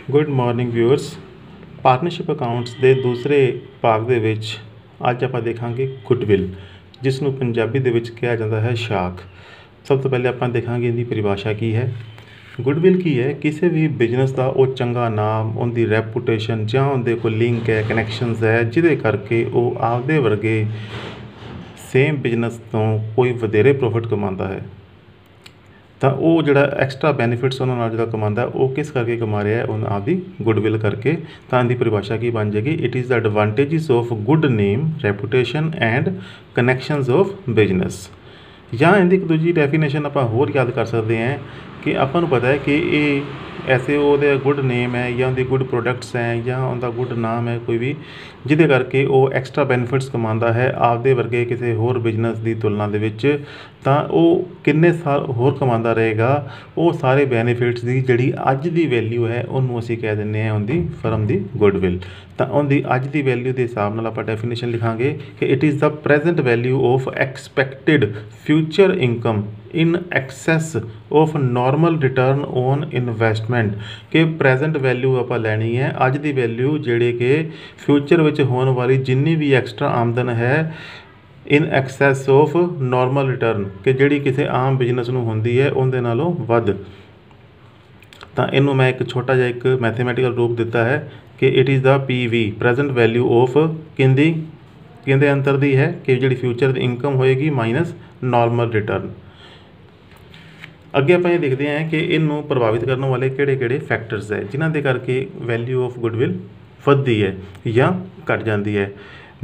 Good morning viewers. Partnership accounts ਦੇ ਦੂਸਰੇ ਭਾਗ ਦੇ ਵਿੱਚ ਅੱਜ ਆਪਾਂ ਦੇਖਾਂਗੇ ਗੁੱਡਵਿਲ, ਜਿਸ ਨੂੰ ਪੰਜਾਬੀ ਦੇ ਵਿੱਚ ਕਿਹਾ ਜਾਂਦਾ ਹੈ ਸ਼ਾਖ। ਸਭ ਤੋਂ ਪਹਿਲੇ ਆਪਾਂ ਦੇਖਾਂਗੇ ਇਹਦੀ ਪਰਿਭਾਸ਼ਾ ਕੀ ਹੈ। ਗੁੱਡਵਿਲ ਕੀ ਹੈ? ਕਿਸੇ ਵੀ ਬਿਜ਼ਨਸ ਦਾ ਉਹ ਚੰਗਾ ਨਾਮ, ਉਹਦੀ ਰੈਪੂਟੇਸ਼ਨ ਜਾਂ ਉਹਦੇ ਕੋਈ ਲਿੰਕ ਹੈ, ਕਨੈਕਸ਼ਨਸ ਹੈ, ਜਿਹਦੇ ਕਰਕੇ ਉਹ ਆਪਦੇ ਵਰਗੇ ਸੇਮ ਬਿਜ਼ਨਸ ਤੋਂ ਕੋਈ ਵਧੇਰੇ ਪ੍ਰੋਫਿਟ ਕਮਾਉਂਦਾ ਹੈ। ਤਾਂ ਉਹ ਜਿਹੜਾ ਐਕਸਟਰਾ ਬੈਨੀਫਿਟਸ ਉਹਨਾਂ ਨਾਲ ਜਿਹੜਾ ਕਮਾਉਂਦਾ ਉਹ ਕਿਸ ਕਰਕੇ ਕਮਾ ਰਿਹਾ ਹੈ? ਉਹਨਾਂ ਆਪਦੀ ਗੁੱਡਵਿਲ ਕਰਕੇ। ਤਾਂ ਇਹਦੀ ਪਰਿਭਾਸ਼ਾ ਕੀ ਬਣ ਜਾਏਗੀ? It is the advantages of good name, reputation and connections of business. ਜਾਂ ਇਹਦੀ ਇੱਕ ਦੂਜੀ ਡੈਫੀਨੇਸ਼ਨ ਆਪਾਂ ਹੋਰ ਯਾਦ ਕਰ ਸਕਦੇ ਹਾਂ ਕਿ ਆਪਾਂ ਨੂੰ ਪਤਾ ਹੈ ਕਿ ਇਹ ਐਸੇ ਉਹਦੇ ਗੁੱਡ ਨੇਮ ਹੈ ਜਾਂ ਉਹਦੀ ਗੁੱਡ ਪ੍ਰੋਡਕਟਸ ਹੈ ਜਾਂ ਉਹਦਾ ਗੁੱਡ ਨਾਮ ਹੈ ਕੋਈ ਵੀ, ਜਿਹਦੇ ਕਰਕੇ ਉਹ ਐਕਸਟਰਾ ਬੈਨੀਫਿਟਸ ਕਮਾਉਂਦਾ ਹੈ ਆਪਦੇ ਵਰਗੇ ਕਿਸੇ ਹੋਰ ਬਿਜ਼ਨਸ ਦੀ ਤੁਲਨਾ ਦੇ ਵਿੱਚ। ਤਾਂ ਉਹ ਕਿੰਨੇ ਸਾਲ ਹੋਰ ਕਮਾਉਂਦਾ ਰਹੇਗਾ? ਉਹ ਸਾਰੇ ਬੈਨੀਫਿਟਸ ਦੀ ਜਿਹੜੀ ਅੱਜ ਦੀ ਵੈਲਿਊ ਹੈ ਉਹਨੂੰ ਅਸੀਂ ਕਹਿ ਦਿੰਦੇ ਹਾਂ ਉਹਦੀ ਫਰਮ ਦੀ ਗੁੱਡਵਿਲ। ਤਾਂ ਉਹਦੀ ਅੱਜ ਦੀ ਵੈਲਿਊ ਦੇ ਹਿਸਾਬ ਨਾਲ ਆਪਾਂ ਡੈਫੀਨੇਸ਼ਨ ਲਿਖਾਂਗੇ ਕਿ it is the present value of expected future income in access of normal return on investment. ਕਿ ਪ੍ਰੈਜ਼ੈਂਟ ਵੈਲਿਊ ਆਪਾਂ ਲੈਣੀ ਹੈ, ਅੱਜ ਦੀ ਵੈਲਿਊ ਜਿਹੜੇ ਕਿ ਫਿਊਚਰ ਵਿੱਚ ਹੋਣ ਵਾਲੀ ਜਿੰਨੀ ਵੀ ਐਕਸਟਰਾ ਆਮਦਨ ਹੈ ਇਨ ਐਕਸੈਸ ਆਫ ਨਾਰਮਲ ਰਿਟਰਨ, ਕਿ ਜਿਹੜੀ ਕਿਸੇ ਆਮ ਬਿਜ਼ਨਸ ਨੂੰ ਹੁੰਦੀ ਹੈ ਉਹਦੇ ਨਾਲੋਂ ਵੱਧ। ਤਾਂ ਇਹਨੂੰ ਮੈਂ ਇੱਕ ਛੋਟਾ ਜਿਹਾ ਇੱਕ ਮੈਥੇਮੈਟੀਕਲ ਰੂਪ ਦਿੱਤਾ ਹੈ ਕਿ it is the PV, present value of ਕਿਹਦੇ ਅੰਤਰ ਦੀ ਹੈ ਕਿ ਜਿਹੜੀ ਫਿਊਚਰ ਦੀ ਇਨਕਮ ਹੋਏਗੀ ਮਾਈਨਸ ਨਾਰਮਲ ਰਿਟਰਨ। ਅੱਗੇ ਆਪਾਂ ਇਹ ਦੇਖਦੇ ਹਾਂ ਕਿ ਇਹਨੂੰ ਪ੍ਰਭਾਵਿਤ ਕਰਨ ਵਾਲੇ ਕਿਹੜੇ ਫੈਕਟਰਸ ਹੈ ਜਿਨ੍ਹਾਂ ਦੇ ਕਰਕੇ ਵੈਲਿਊ ਆਫ ਗੁੱਡਵਿਲ ਵੱਧਦੀ ਹੈ ਜਾਂ ਘਟ ਜਾਂਦੀ ਹੈ।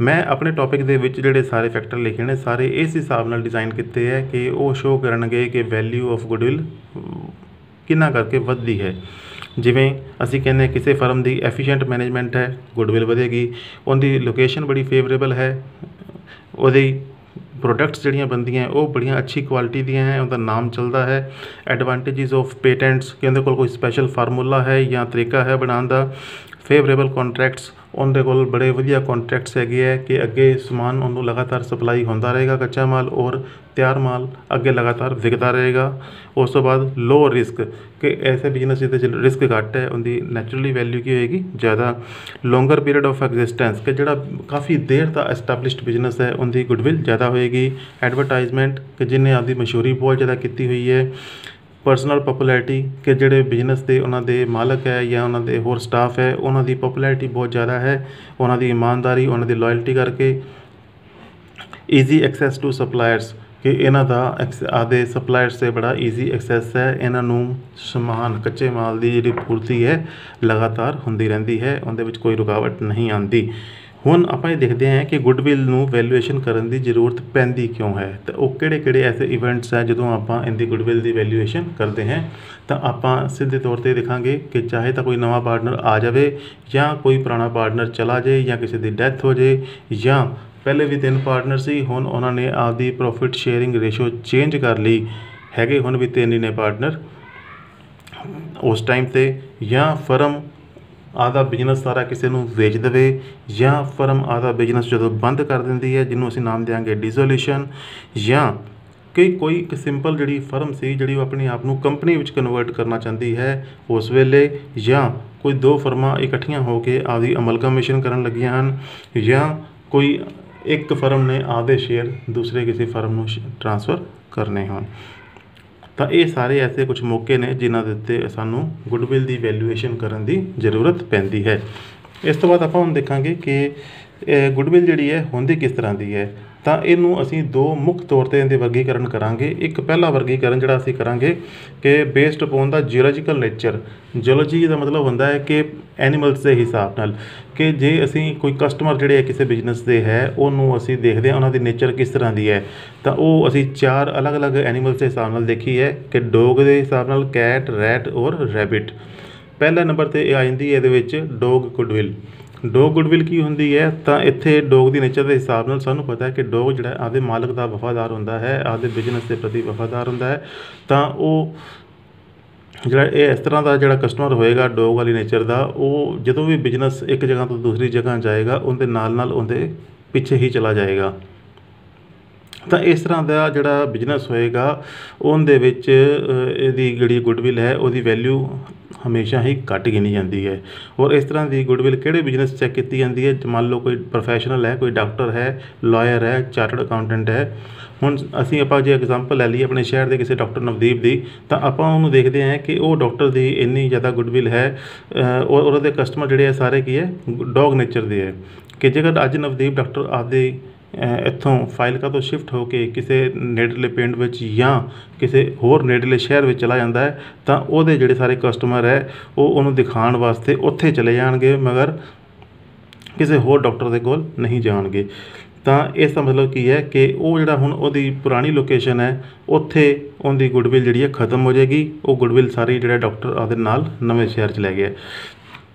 ਮੈਂ ਆਪਣੇ ਟੌਪਿਕ ਦੇ ਵਿੱਚ ਜਿਹੜੇ ਸਾਰੇ ਫੈਕਟਰ ਲਿਖੇ ਨੇ ਸਾਰੇ ਇਸ ਹਿਸਾਬ ਨਾਲ ਡਿਜ਼ਾਈਨ ਕੀਤੇ ਹੈ ਕਿ ਉਹ ਸ਼ੋਅ ਕਰਨਗੇ ਕਿ ਵੈਲਿਊ ਆਫ ਗੁੱਡਵਿਲ ਕਿਹਨਾਂ ਕਰਕੇ ਵੱਧਦੀ ਹੈ। ਜਿਵੇਂ ਅਸੀਂ ਕਹਿੰਦੇ ਕਿਸੇ ਫਰਮ ਦੀ ਐਫੀਸ਼ੀਐਂਟ ਮੈਨੇਜਮੈਂਟ ਹੈ, ਗੁੱਡਵਿਲ ਵਧੇਗੀ। ਉਹਦੀ ਲੋਕੇਸ਼ਨ ਬੜੀ ਫੇਵਰੇਬਲ ਹੈ, ਉਹਦੀ ਪ੍ਰੋਡਕਟਸ ਜਿਹੜੀਆਂ ਬਣਦੀਆਂ ਉਹ ਬੜੀਆਂ ਅੱਛੀ ਕੁਆਲਿਟੀ ਦੀਆਂ ਹੈ, ਉਹਦਾ ਨਾਮ ਚੱਲਦਾ ਹੈ। ਐਡਵਾਂਟੇਜਸ ਆਫ ਪੇਟੈਂਟਸ ਕਿ ਉਹਦੇ ਕੋਲ ਕੋਈ ਸਪੈਸ਼ਲ ਫਾਰਮੂਲਾ ਹੈ ਜਾਂ ਤਰੀਕਾ ਹੈ ਬਣਾਉਣ ਦਾ। ਫੇਵਰੇਬਲ ਕੌਂਟਰੈਕਟਸ, ਉਹਦੇ ਕੋਲ ਬੜੇ ਵਧੀਆ ਕੌਂਟਰੈਕਟਸ ਹੈਗੇ ਹੈ ਕਿ ਅੱਗੇ ਸਮਾਨ ਉਹਨੂੰ ਲਗਾਤਾਰ ਸਪਲਾਈ ਹੁੰਦਾ ਰਹੇਗਾ, ਕੱਚਾ ਮਾਲ ਔਰ ਤਿਆਰ ਮਾਲ ਅੱਗੇ ਲਗਾਤਾਰ ਵਿਕਦਾ ਰਹੇਗਾ। ਉਸ ਤੋਂ ਬਾਅਦ ਲੋ ਰਿਸਕ, ਕਿ ਐਸੇ ਬਿਜ਼ਨਸ ਜਿਹਦੇ 'ਚ ਰਿਸਕ ਘੱਟ ਹੈ ਉਹਦੀ ਨੈਚੁਰਲੀ ਵੈਲਿਊ ਕੀ ਹੋਏਗੀ? ਜ਼ਿਆਦਾ। ਲੋਂਗਰ ਪੀਰੀਅਡ ਆਫ ਐਗਜ਼ਿਸਟੈਂਸ, ਕਿ ਜਿਹੜਾ ਕਾਫੀ ਦੇਰ ਦਾ ਐਸਟੈਬਲਿਸ਼ਡ ਬਿਜ਼ਨਸ ਹੈ ਉਹਦੀ ਗੁੱਡਵਿਲ ਜ਼ਿਆਦਾ ਹੋਏਗੀ। ਐਡਵਰਟਾਈਜ਼ਮੈਂਟ, ਕਿ ਜਿਹਨੇ ਆਪਦੀ ਮਸ਼ਹੂਰੀ ਬਹੁਤ ਜ਼ਿਆਦਾ ਕੀਤੀ ਹੋਈ ਹੈ। ਪਰਸਨਲ ਪੋਪੂਲੈਰਿਟੀ, ਕਿ ਜਿਹੜੇ ਬਿਜ਼ਨਸ ਦੇ ਉਹਨਾਂ ਦੇ ਮਾਲਕ ਹੈ ਜਾਂ ਉਹਨਾਂ ਦੇ ਹੋਰ ਸਟਾਫ ਹੈ ਉਹਨਾਂ ਦੀ ਪੋਪੂਲੈਰਿਟੀ ਬਹੁਤ ਜ਼ਿਆਦਾ ਹੈ, ਉਹਨਾਂ ਦੀ ਇਮਾਨਦਾਰੀ, ਉਹਨਾਂ ਦੀ ਲੋਇਲਟੀ ਕਰਕੇ। ਈਜ਼ੀ ਐਕਸੈਸ ਟੂ ਸਪਲਾਇਰਸ, ਕਿ ਇਹਨਾਂ ਦਾ ਆਪਦੇ ਸਪਲਾਇਰਸ 'ਤੇ ਬੜਾ ਈਜ਼ੀ ਐਕਸੈਸ ਹੈ, ਇਹਨਾਂ ਨੂੰ ਸਮਾਨ ਕੱਚੇ ਮਾਲ ਦੀ ਜਿਹੜੀ ਪੂਰਤੀ ਹੈ ਲਗਾਤਾਰ ਹੁੰਦੀ ਰਹਿੰਦੀ ਹੈ, ਉਹਦੇ ਵਿੱਚ ਕੋਈ ਰੁਕਾਵਟ ਨਹੀਂ ਆਉਂਦੀ। ਹੁਣ ਆਪਾਂ ਇਹ ਦੇਖਦੇ ਹਾਂ ਕਿ ਗੁੱਡਵਿਲ ਨੂੰ ਵੈਲਿਊਏਸ਼ਨ ਕਰਨ ਦੀ ਜ਼ਰੂਰਤ ਪੈਂਦੀ ਕਿਉਂ ਹੈ, ਅਤੇ ਉਹ ਕਿਹੜੇ ਐਸੇ ਇਵੈਂਟਸ ਹੈ ਜਦੋਂ ਆਪਾਂ ਇਹਦੀ ਗੁੱਡਵਿਲ ਦੀ ਵੈਲਿਊਏਸ਼ਨ ਕਰਦੇ ਹਾਂ। ਤਾਂ ਆਪਾਂ ਸਿੱਧੇ ਤੌਰ 'ਤੇ ਦੇਖਾਂਗੇ ਕਿ ਚਾਹੇ ਤਾਂ ਕੋਈ ਨਵਾਂ ਪਾਰਟਨਰ ਆ ਜਾਵੇ ਜਾਂ ਕੋਈ ਪੁਰਾਣਾ ਪਾਰਟਨਰ ਚਲਾ ਜਾਏ ਜਾਂ ਕਿਸੇ ਦੀ ਡੈਥ ਹੋ ਜਾਏ, ਜਾਂ ਪਹਿਲੇ ਵੀ 3 ਪਾਰਟਨਰ ਸੀ ਹੁਣ ਉਹਨਾਂ ਨੇ ਆਪਦੀ ਪ੍ਰੋਫਿਟ ਸ਼ੇਅਰਿੰਗ ਰੇਸ਼ੋ ਚੇਂਜ ਕਰ ਲਈ, ਹੈਗੇ ਹੁਣ ਵੀ 3 ਹੀ ਨੇ ਪਾਰਟਨਰ ਉਸ ਟਾਈਮ 'ਤੇ, ਜਾਂ ਫਰਮ ਆਪਦਾ ਬਿਜ਼ਨਸ ਸਾਰਾ ਕਿਸੇ ਨੂੰ ਵੇਚ ਦੇਵੇ, ਜਾਂ ਫਰਮ ਆਪਦਾ ਬਿਜ਼ਨਸ ਜਦੋਂ ਬੰਦ ਕਰ ਦਿੰਦੀ ਹੈ ਜਿਹਨੂੰ ਅਸੀਂ ਨਾਮ ਦਿਆਂਗੇ ਡੀਜ਼ੋਲਿਊਸ਼ਨ, ਜਾਂ ਕਿ ਕੋਈ ਇੱਕ ਸਿੰਪਲ ਜਿਹੜੀ ਫਰਮ ਸੀ ਜਿਹੜੀ ਉਹ ਆਪਣੇ ਆਪ ਨੂੰ ਕੰਪਨੀ ਵਿੱਚ ਕਨਵਰਟ ਕਰਨਾ ਚਾਹੁੰਦੀ ਹੈ ਉਸ ਵੇਲੇ, ਜਾਂ ਕੋਈ 2 ਫਰਮਾਂ ਇਕੱਠੀਆਂ ਹੋ ਕੇ ਆਪਦੀ ਅਮਲਗਮੇਸ਼ਨ ਕਰਨ ਲੱਗੀਆਂ ਹਨ, ਜਾਂ ਕੋਈ ਇੱਕ ਫਰਮ ਨੇ ਆਪਦੇ ਸ਼ੇਅਰ ਦੂਸਰੇ ਕਿਸੇ ਫਰਮ ਨੂੰ ਟ੍ਰਾਂਸਫਰ ਕਰਨੇ ਹੋਣ। ਤਾਂ ਇਹ ਸਾਰੇ ਐਸੇ ਕੁਝ ਮੌਕੇ ਨੇ ਜਿਨ੍ਹਾਂ ਦੇ ਉੱਤੇ ਸਾਨੂੰ ਗੁੱਡਵਿਲ ਦੀ ਵੈਲਿਊਏਸ਼ਨ ਕਰਨ ਦੀ ਜ਼ਰੂਰਤ ਪੈਂਦੀ ਹੈ। ਇਸ ਤੋਂ ਬਾਅਦ ਆਪਾਂ ਹੁਣ ਦੇਖਾਂਗੇ ਕਿ ਗੁੱਡਵਿਲ ਜਿਹੜੀ ਹੈ ਹੁੰਦੀ ਕਿਸ ਤਰ੍ਹਾਂ ਦੀ ਹੈ। ਤਾਂ ਇਹਨੂੰ ਅਸੀਂ 2 ਮੁੱਖ ਤੌਰ 'ਤੇ ਇਹਦੇ ਵਰਗੀਕਰਨ ਕਰਾਂਗੇ। ਇੱਕ ਪਹਿਲਾ ਵਰਗੀਕਰਨ ਜਿਹੜਾ ਅਸੀਂ ਕਰਾਂਗੇ ਕਿ ਬੇਸਡ ਅਪੋਨ ਦਾ ਜੀਓਲੋਜੀਕਲ ਨੇਚਰ। ਜੀਓਲੋਜੀ ਦਾ ਮਤਲਬ ਹੁੰਦਾ ਹੈ ਕਿ ਐਨੀਮਲਸ ਦੇ ਹਿਸਾਬ ਨਾਲ, ਕਿ ਜੇ ਅਸੀਂ ਕੋਈ ਕਸਟਮਰ ਜਿਹੜੇ ਹੈ ਕਿਸੇ ਬਿਜ਼ਨਸ ਦੇ ਹੈ ਉਹਨੂੰ ਅਸੀਂ ਦੇਖਦੇ ਹਾਂ ਉਹਨਾਂ ਦੀ ਨੇਚਰ ਕਿਸ ਤਰ੍ਹਾਂ ਦੀ ਹੈ, ਤਾਂ ਉਹ ਅਸੀਂ 4 ਅਲੱਗ-ਅਲੱਗ ਐਨੀਮਲਸ ਦੇ ਹਿਸਾਬ ਨਾਲ ਦੇਖੀ ਹੈ ਕਿ ਡੋਗ ਦੇ ਹਿਸਾਬ ਨਾਲ, ਕੈਟ, ਰੈਟ ਔਰ ਰੈਬਿਟ। ਪਹਿਲੇ ਨੰਬਰ 'ਤੇ ਇਹ ਆ ਜਾਂਦੀ ਹੈ ਇਹਦੇ ਵਿੱਚ ਡੋਗ ਗੁੱਡਵਿਲ। ਡੋਗ ਗੁੱਡਵਿਲ ਕੀ ਹੁੰਦੀ ਹੈ? ਤਾਂ ਇੱਥੇ ਡੋਗ ਦੀ ਨੇਚਰ ਦੇ ਹਿਸਾਬ ਨਾਲ ਸਾਨੂੰ ਪਤਾ ਹੈ ਕਿ ਡੋਗ ਜਿਹੜਾ ਆਪਦੇ ਮਾਲਕ ਦਾ ਵਫਾਦਾਰ ਹੁੰਦਾ ਹੈ, ਆਪਦੇ ਬਿਜ਼ਨਸ ਦੇ ਪ੍ਰਤੀ ਵਫਾਦਾਰ ਹੁੰਦਾ ਹੈ। ਤਾਂ ਉਹ ਜਿਹੜਾ ਇਹ ਇਸ ਤਰ੍ਹਾਂ ਦਾ ਜਿਹੜਾ ਕਸਟਮਰ ਹੋਏਗਾ ਡੋਗ ਵਾਲੀ ਨੇਚਰ ਦਾ, ਉਹ ਜਦੋਂ ਵੀ ਬਿਜ਼ਨਸ ਇੱਕ ਜਗ੍ਹਾ ਤੋਂ ਦੂਸਰੀ ਜਗ੍ਹਾ ਜਾਏਗਾ ਉਹਦੇ ਨਾਲ ਉਹਦੇ ਪਿੱਛੇ ਹੀ ਚਲਾ ਜਾਏਗਾ। ਤਾਂ ਇਸ ਤਰ੍ਹਾਂ ਦਾ ਜਿਹੜਾ ਬਿਜ਼ਨਸ ਹੋਏਗਾ ਉਹਦੇ ਵਿੱਚ ਇਹਦੀ ਜਿਹੜੀ ਗੁੱਡਵਿਲ ਹੈ ਉਹਦੀ ਵੈਲਿਊ हमेशा ही घट गिनी जाती है। और इस तरह की गुडविल किहड़े बिजनेस चैक की जाती है, मान लो कोई प्रोफैशनल है, कोई डॉक्टर है, लॉयर है, चार्टर्ड अकाउंटेंट है। ਹੁਣ ਅਸੀਂ ਆਪਾਂ ਜੇ ਐਗਜ਼ਾਮਪਲ ਲੈ ਲਈਏ ਆਪਣੇ ਸ਼ਹਿਰ ਦੇ ਕਿਸੇ ਡਾਕਟਰ ਨਵਦੀਪ ਦੀ, ਤਾਂ ਆਪਾਂ ਉਹਨੂੰ ਦੇਖਦੇ ਹਾਂ ਕਿ ਉਹ ਡਾਕਟਰ ਦੀ ਇੰਨੀ ਜ਼ਿਆਦਾ ਗੁੱਡਵਿਲ ਹੈ ਔਰ ਉਹਦੇ ਕਸਟਮਰ ਜਿਹੜੇ ਆ ਸਾਰੇ ਕੀ ਹੈ, ਡੌਗ ਨੇਚਰ ਦੇ ਹੈ। ਕਿ ਜੇਕਰ ਅੱਜ ਨਵਦੀਪ ਡਾਕਟਰ ਆਪਦੇ ਇੱਥੋਂ ਫਾਜ਼ਿਲਕਾ ਤੋਂ ਸ਼ਿਫਟ ਹੋ ਕੇ ਕਿਸੇ ਨੇੜਲੇ ਪਿੰਡ ਵਿੱਚ ਜਾਂ ਕਿਸੇ ਹੋਰ ਨੇੜਲੇ ਸ਼ਹਿਰ ਵਿੱਚ ਚਲਾ ਜਾਂਦਾ ਹੈ, ਤਾਂ ਉਹਦੇ ਜਿਹੜੇ ਸਾਰੇ ਕਸਟਮਰ ਹੈ ਉਹ ਉਹਨੂੰ ਦਿਖਾਉਣ ਵਾਸਤੇ ਉੱਥੇ ਚਲੇ ਜਾਣਗੇ, ਮਗਰ ਕਿਸੇ ਹੋਰ ਡਾਕਟਰ ਦੇ ਕੋਲ ਨਹੀਂ ਜਾਣਗੇ। ਤਾਂ ਇਸ ਦਾ ਮਤਲਬ ਕੀ ਹੈ ਕਿ ਉਹ ਜਿਹੜਾ ਹੁਣ ਉਹਦੀ ਪੁਰਾਣੀ ਲੋਕੇਸ਼ਨ ਹੈ ਉੱਥੇ ਉਹਦੀ ਗੁੱਡਵਿਲ ਜਿਹੜੀ ਹੈ ਖਤਮ ਹੋ ਜਾਏਗੀ। ਉਹ ਗੁੱਡਵਿਲ ਸਾਰੀ ਜਿਹੜਾ ਡਾਕਟਰ ਆਪਦੇ ਨਾਲ ਨਵੇਂ ਸ਼ਹਿਰ 'ਚ ਲੈ ਗਿਆ।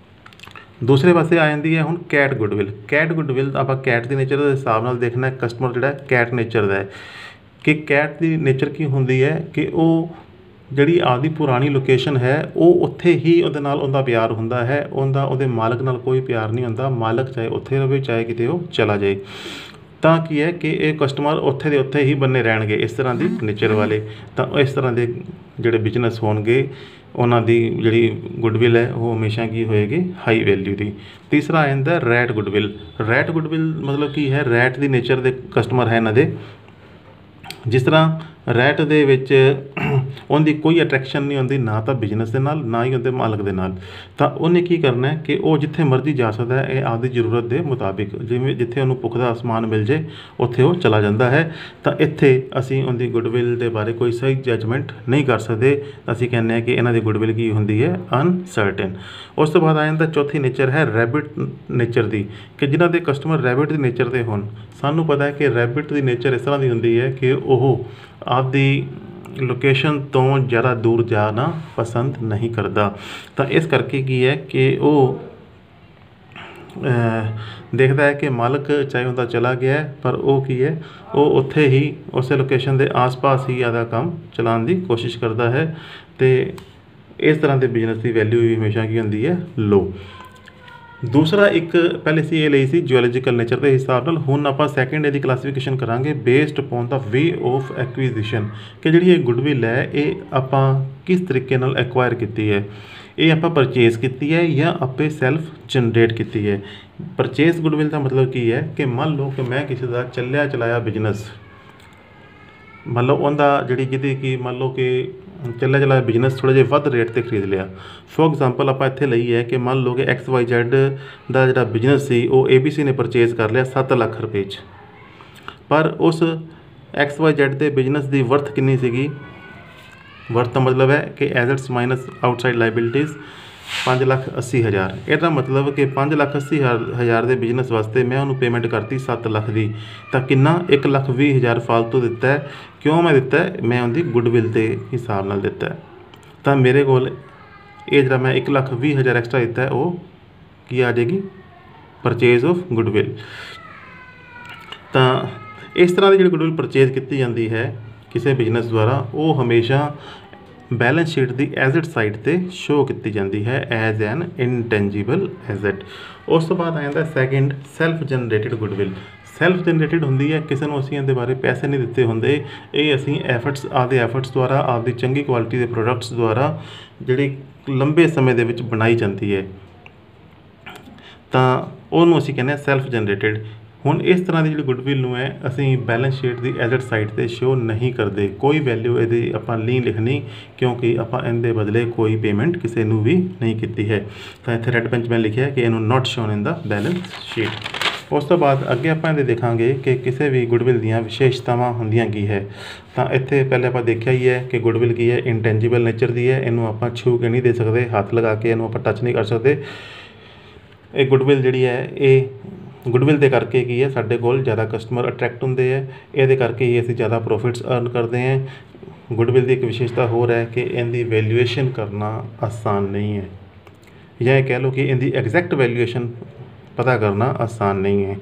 ਦੂਸਰੇ ਪਾਸੇ ਆ ਜਾਂਦੀ ਹੈ ਹੁਣ ਕੈਟ ਗੁੱਡਵਿਲ। ਕੈਟ ਗੁੱਡਵਿਲ ਆਪਾਂ ਕੈਟ ਦੀ ਨੇਚਰ ਦੇ ਹਿਸਾਬ ਨਾਲ ਦੇਖਣਾ, ਕਸਟਮਰ ਜਿਹੜਾ ਕੈਟ ਨੇਚਰ ਦਾ ਹੈ। ਕਿ ਕੈਟ ਦੀ ਨੇਚਰ ਕੀ ਹੁੰਦੀ ਹੈ ਕਿ ਉਹ ਜਿਹੜੀ ਆਪਦੀ ਪੁਰਾਣੀ ਲੋਕੇਸ਼ਨ ਹੈ ਉਹ ਉੱਥੇ ਹੀ ਉਹਦੇ ਨਾਲ ਉਹਦਾ ਪਿਆਰ ਹੁੰਦਾ ਹੈ, ਉਹਦੇ ਮਾਲਕ ਨਾਲ ਕੋਈ ਪਿਆਰ ਨਹੀਂ ਹੁੰਦਾ। ਮਾਲਕ ਚਾਹੇ ਉੱਥੇ ਰਹੇ, ਚਾਹੇ ਕਿਤੇ ਉਹ ਚਲਾ ਜਾਏ। ਤਾਂ ਕੀ ਹੈ ਕਿ ਇਹ ਕਸਟਮਰ ਉੱਥੇ ਦੇ ਉੱਥੇ ਹੀ ਬੰਨੇ ਰਹਿਣਗੇ, ਇਸ ਤਰ੍ਹਾਂ ਦੀ ਨੇਚਰ ਵਾਲੇ। ਤਾਂ ਇਸ ਤਰ੍ਹਾਂ ਦੇ ਜਿਹੜੇ ਬਿਜ਼ਨਸ ਹੋਣਗੇ ਉਹਨਾਂ ਦੀ ਜਿਹੜੀ ਗੁੱਡਵਿਲ ਹੈ ਉਹ ਹਮੇਸ਼ਾ ਕੀ ਹੋਏਗੀ, ਹਾਈ ਵੈਲਿਊ ਦੀ। ਤੀਸਰਾ ਆ ਜਾਂਦਾ ਰੈਟ ਗੁੱਡਵਿਲ। ਰੈਟ ਗੁੱਡਵਿਲ ਮਤਲਬ ਕੀ ਹੈ, ਰੈਟ ਦੀ ਨੇਚਰ ਦੇ ਕਸਟਮਰ ਹੈ ਇਹਨਾਂ ਦੇ। ਜਿਸ ਤਰ੍ਹਾਂ ਰੈਟ ਦੇ ਵਿੱਚ ਉਹਦੀ ਕੋਈ ਅਟਰੈਕਸ਼ਨ ਨਹੀਂ ਹੁੰਦੀ, ਨਾ ਤਾਂ ਬਿਜ਼ਨਸ ਦੇ ਨਾਲ, ਨਾ ਹੀ ਉਹਦੇ ਮਾਲਕ ਦੇ ਨਾਲ। ਤਾਂ ਉਹਨੇ ਕੀ ਕਰਨਾ ਹੈ ਕਿ ਉਹ ਜਿੱਥੇ ਮਰਜ਼ੀ ਜਾ ਸਕਦਾ ਹੈ, ਇਹ ਆਪਦੀ ਜ਼ਰੂਰਤ ਦੇ ਮੁਤਾਬਿਕ, ਜਿਵੇਂ ਜਿੱਥੇ ਉਹਨੂੰ ਪੁੱਖਦਾ ਸਮਾਨ ਮਿਲ ਜੇ ਉੱਥੇ ਉਹ ਚਲਾ ਜਾਂਦਾ ਹੈ। ਤਾਂ ਇੱਥੇ ਅਸੀਂ ਉਹਦੀ ਗੁੱਡਵਿਲ ਦੇ ਬਾਰੇ ਕੋਈ ਸਹੀ ਜੱਜਮੈਂਟ ਨਹੀਂ ਕਰ ਸਕਦੇ। ਅਸੀਂ ਕਹਿੰਦੇ ਹਾਂ ਕਿ ਇਹਨਾਂ ਦੀ ਗੁੱਡਵਿਲ ਕੀ ਹੁੰਦੀ ਹੈ, ਅਨਸਰਟਨ। ਉਸ ਤੋਂ ਬਾਅਦ ਆ ਜਾਂਦਾ ਚੌਥੀ ਨੇਚਰ ਹੈ ਰੈਬਿਟ ਨੇਚਰ ਦੀ, ਕਿ ਜਿਨ੍ਹਾਂ ਦੇ ਕਸਟਮਰ ਰੈਬਿਟ ਦੀ ਨੇਚਰ ਦੇ ਹੋਣ। ਸਾਨੂੰ ਪਤਾ ਹੈ ਕਿ ਰੈਬਿਟ ਦੀ ਨੇਚਰ ਇਸ ਤਰ੍ਹਾਂ ਦੀ ਹੁੰਦੀ ਹੈ ਕਿ ਉਹ ਆਪਦੀ ਲੋਕੇਸ਼ਨ ਤੋਂ ਜ਼ਿਆਦਾ ਦੂਰ ਜਾਣਾ ਪਸੰਦ ਨਹੀਂ ਕਰਦਾ। ਤਾਂ ਇਸ ਕਰਕੇ ਕੀ ਹੈ ਕਿ ਉਹ ਦੇਖਦਾ ਹੈ ਕਿ ਮਾਲਕ ਚਾਹੇ ਉਹਦਾ ਚਲਾ ਗਿਆ ਪਰ ਉਹ ਕੀ ਹੈ, ਉਹ ਉੱਥੇ ਹੀ ਉਸੇ ਲੋਕੇਸ਼ਨ ਦੇ ਆਸ-ਪਾਸ ਹੀ ਆਪਦਾ ਕੰਮ ਚਲਾਉਣ ਦੀ ਕੋਸ਼ਿਸ਼ ਕਰਦਾ ਹੈ। ਅਤੇ ਇਸ ਤਰ੍ਹਾਂ ਦੇ ਬਿਜ਼ਨਸ ਦੀ ਵੈਲਿਊ ਵੀ ਹਮੇਸ਼ਾ ਕੀ ਹੁੰਦੀ ਹੈ, ਲੋ। ਦੂਸਰਾ ਇੱਕ ਪਹਿਲੇ ਸੀ ਇਹ ਲਈ ਸੀ ਜਿਓਲੋਜੀਕਲ ਨੇਚਰ ਦੇ ਹਿਸਾਬ ਨਾਲ। ਹੁਣ ਆਪਾਂ ਸੈਕਿੰਡ ਇਹਦੀ ਕਲਾਸੀਫਿਕੇਸ਼ਨ ਕਰਾਂਗੇ based upon the way of acquisition, ਕਿ ਜਿਹੜੀ ਇਹ ਗੁੱਡਵਿਲ ਹੈ ਇਹ ਆਪਾਂ ਕਿਸ ਤਰੀਕੇ ਨਾਲ ਐਕਵਾਇਰ ਕੀਤੀ ਹੈ। ਇਹ ਆਪਾਂ ਪਰਚੇਜ਼ ਕੀਤੀ ਹੈ ਜਾਂ ਆਪੇ ਸੈਲਫ ਜਨਰੇਟ ਕੀਤੀ ਹੈ। ਪਰਚੇਜ਼ ਗੁੱਡਵਿਲ ਦਾ ਮਤਲਬ ਕੀ ਹੈ ਕਿ ਮੰਨ ਲਓ ਕਿ ਮੈਂ ਕਿਸੇ ਦਾ ਚੱਲਿਆ ਚਲਾਇਆ ਬਿਜ਼ਨਸ, ਮੰਨ ਲਓ ਉਹਦਾ ਜਿਹਦੀ ਕਿ ਮੰਨ ਲਓ ਕਿ ਚੱਲਿਆ ਚਲਾਇਆ ਬਿਜ਼ਨਸ ਥੋੜ੍ਹਾ ਜਿਹਾ ਵੱਧ ਰੇਟ 'ਤੇ ਖਰੀਦ ਲਿਆ। ਫੋਰ ਐਗਜ਼ਾਮਪਲ ਆਪਾਂ ਇੱਥੇ ਲਈ ਹੈ ਕਿ ਮੰਨ ਲਓ ਕਿ XYZ ਦਾ ਜਿਹੜਾ ਬਿਜ਼ਨਸ ਸੀ ਉਹ ABC ਨੇ ਪਰਚੇਜ਼ ਕਰ ਲਿਆ 7 ਲੱਖ ਰੁਪਏ 'ਚ। ਪਰ ਉਸ XYZ ਦੇ ਬਿਜ਼ਨਸ ਦੀ ਵਰਥ ਕਿੰਨੀ ਸੀਗੀ, ਵਰਥ ਦਾ ਮਤਲਬ ਹੈ ਕਿ ਐਸੈਟਸ ਮਾਈਨਸ ਆਊਟਸਾਈਡ ਲਾਇਬਿਲਿਟੀਜ਼ 5,80,000। ਇਹਦਾ ਮਤਲਬ ਕਿ 5,80,000 ਦੇ ਬਿਜ਼ਨਸ ਵਾਸਤੇ ਮੈਂ ਉਹਨੂੰ ਪੇਮੈਂਟ ਕਰਤੀ 7 ਲੱਖ ਦੀ। ਤਾਂ ਕਿੰਨਾ, 1,20,000 ਫਾਲਤੂ ਦਿੱਤਾ ਹੈ। ਕਿਉਂ ਮੈਂ ਦਿੱਤਾ ਹੈ, ਮੈਂ ਉਹਦੀ ਗੁੱਡਵਿਲ ਦੇ ਹਿਸਾਬ ਨਾਲ ਦਿੱਤਾ ਹੈ। ਤਾਂ ਮੇਰੇ ਕੋਲ ਇਹ ਜਿਹੜਾ ਮੈਂ 1,20,000 ਐਕਸਟਰਾ ਦਿੱਤਾ ਹੈ ਉਹ ਕੀ ਆ ਜਾਏਗੀ, ਪਰਚੇਜ਼ ਆਫ ਗੁੱਡਵਿਲ। ਤਾਂ ਇਸ ਤਰ੍ਹਾਂ ਦੀ ਜਿਹੜੀ ਗੁੱਡਵਿਲ ਪਰਚੇਜ਼ ਕੀਤੀ ਜਾਂਦੀ ਹੈ ਕਿਸੇ ਬਿਜ਼ਨਸ ਦੁਆਰਾ, ਉਹ ਹਮੇਸ਼ਾ ਬੈਲੈਂਸ ਸ਼ੀਟ ਦੀ ਐਸੈਟ ਸਾਈਡ 'ਤੇ ਸ਼ੋ ਕੀਤੀ ਜਾਂਦੀ ਹੈ ਐਜ਼ ਐਨ ਇਨਟੈਂਜੀਬਲ ਐਸੈਟ। ਉਸ ਤੋਂ ਬਾਅਦ ਆ ਜਾਂਦਾ ਸੈਕਿੰਡ ਸੈਲਫ ਜਨਰੇਟਿਡ ਗੁੱਡਵਿਲ। ਸੈਲਫ ਜਨਰੇਟਿਡ ਹੁੰਦੀ ਹੈ, ਕਿਸੇ ਨੂੰ ਅਸੀਂ ਇਹਦੇ ਬਾਰੇ ਪੈਸੇ ਨਹੀਂ ਦਿੱਤੇ ਹੁੰਦੇ। ਇਹ ਅਸੀਂ ਆਪਦੇ ਐਫਰਟਸ ਦੁਆਰਾ, ਆਪਦੀ ਚੰਗੀ ਕੁਆਲਿਟੀ ਦੇ ਪ੍ਰੋਡਕਟਸ ਦੁਆਰਾ ਜਿਹੜੀ ਲੰਬੇ ਸਮੇਂ ਦੇ ਵਿੱਚ ਬਣਾਈ ਜਾਂਦੀ ਹੈ, ਤਾਂ ਉਹਨੂੰ ਅਸੀਂ ਕਹਿੰਦੇ ਹਾਂ ਸੈਲਫ ਜਨਰੇਟਿਡ। ਹੁਣ ਇਸ ਤਰ੍ਹਾਂ ਦੀ ਜਿਹੜੀ ਗੁੱਡਵਿਲ ਨੂੰ ਹੈ ਅਸੀਂ ਬੈਲੈਂਸ ਸ਼ੀਟ ਦੀ ਐਸੈਟ ਸਾਈਡ 'ਤੇ ਸ਼ੋ ਨਹੀਂ ਕਰਦੇ। ਕੋਈ ਵੈਲਿਊ ਇਹਦੀ ਆਪਾਂ ਨਹੀਂ ਲਿਖਣੀ, ਕਿਉਂਕਿ ਆਪਾਂ ਇਹਦੇ ਬਦਲੇ ਕੋਈ ਪੇਮੈਂਟ ਕਿਸੇ ਨੂੰ ਵੀ ਨਹੀਂ ਕੀਤੀ ਹੈ। ਤਾਂ ਇੱਥੇ ਰੈੱਡ ਪੈਨ 'ਚ ਮੈਂ ਲਿਖਿਆ ਕਿ ਇਹਨੂੰ ਨਾਟ ਸ਼ੋਨ ਇਨ ਦਾ ਬੈਲੈਂਸ ਸ਼ੀਟ। ਉਸ ਤੋਂ ਬਾਅਦ ਅੱਗੇ ਆਪਾਂ ਇਹਦੇ ਦੇਖਾਂਗੇ ਕਿ ਕਿਸੇ ਵੀ ਗੁੱਡਵਿਲ ਦੀਆਂ ਵਿਸ਼ੇਸ਼ਤਾਵਾਂ ਹੁੰਦੀਆਂ ਕੀ ਹੈ। ਤਾਂ ਇੱਥੇ ਪਹਿਲੇ ਆਪਾਂ ਦੇਖਿਆ ਹੀ ਹੈ ਕਿ ਗੁੱਡਵਿਲ ਕੀ ਹੈ, ਇੰਟੈਂਜੀਬਲ ਨੇਚਰ ਦੀ ਹੈ। ਇਹਨੂੰ ਆਪਾਂ ਛੂ ਕੇ ਨਹੀਂ ਦੇ ਸਕਦੇ, ਹੱਥ ਲਗਾ ਕੇ ਇਹਨੂੰ ਆਪਾਂ ਟੱਚ ਨਹੀਂ ਕਰ ਸਕਦੇ। ਇਹ ਗੁੱਡਵਿਲ ਜਿਹੜੀ ਹੈ, ਇਹ ਗੁੱਡਵਿਲ ਦੇ ਕਰਕੇ ਕੀ ਹੈ, ਸਾਡੇ ਕੋਲ ਜ਼ਿਆਦਾ ਕਸਟਮਰ ਅਟਰੈਕਟ ਹੁੰਦੇ ਹੈ। ਇਹਦੇ ਕਰਕੇ ਹੀ ਅਸੀਂ ਜ਼ਿਆਦਾ ਪ੍ਰੋਫਿਟਸ ਅਰਨ ਕਰਦੇ ਹਾਂ। ਗੁੱਡਵਿਲ ਦੀ ਇੱਕ ਵਿਸ਼ੇਸ਼ਤਾ ਹੋਰ ਹੈ ਕਿ ਇਹਦੀ ਵੈਲਿਊਏਸ਼ਨ ਕਰਨਾ ਆਸਾਨ ਨਹੀਂ ਹੈ, ਜਾਂ ਇਹ ਕਹਿ ਲਓ ਕਿ ਇਹਦੀ ਐਗਜ਼ੈਕਟ ਵੈਲਿਊਏਸ਼ਨ ਪਤਾ ਕਰਨਾ ਆਸਾਨ ਨਹੀਂ ਹੈ।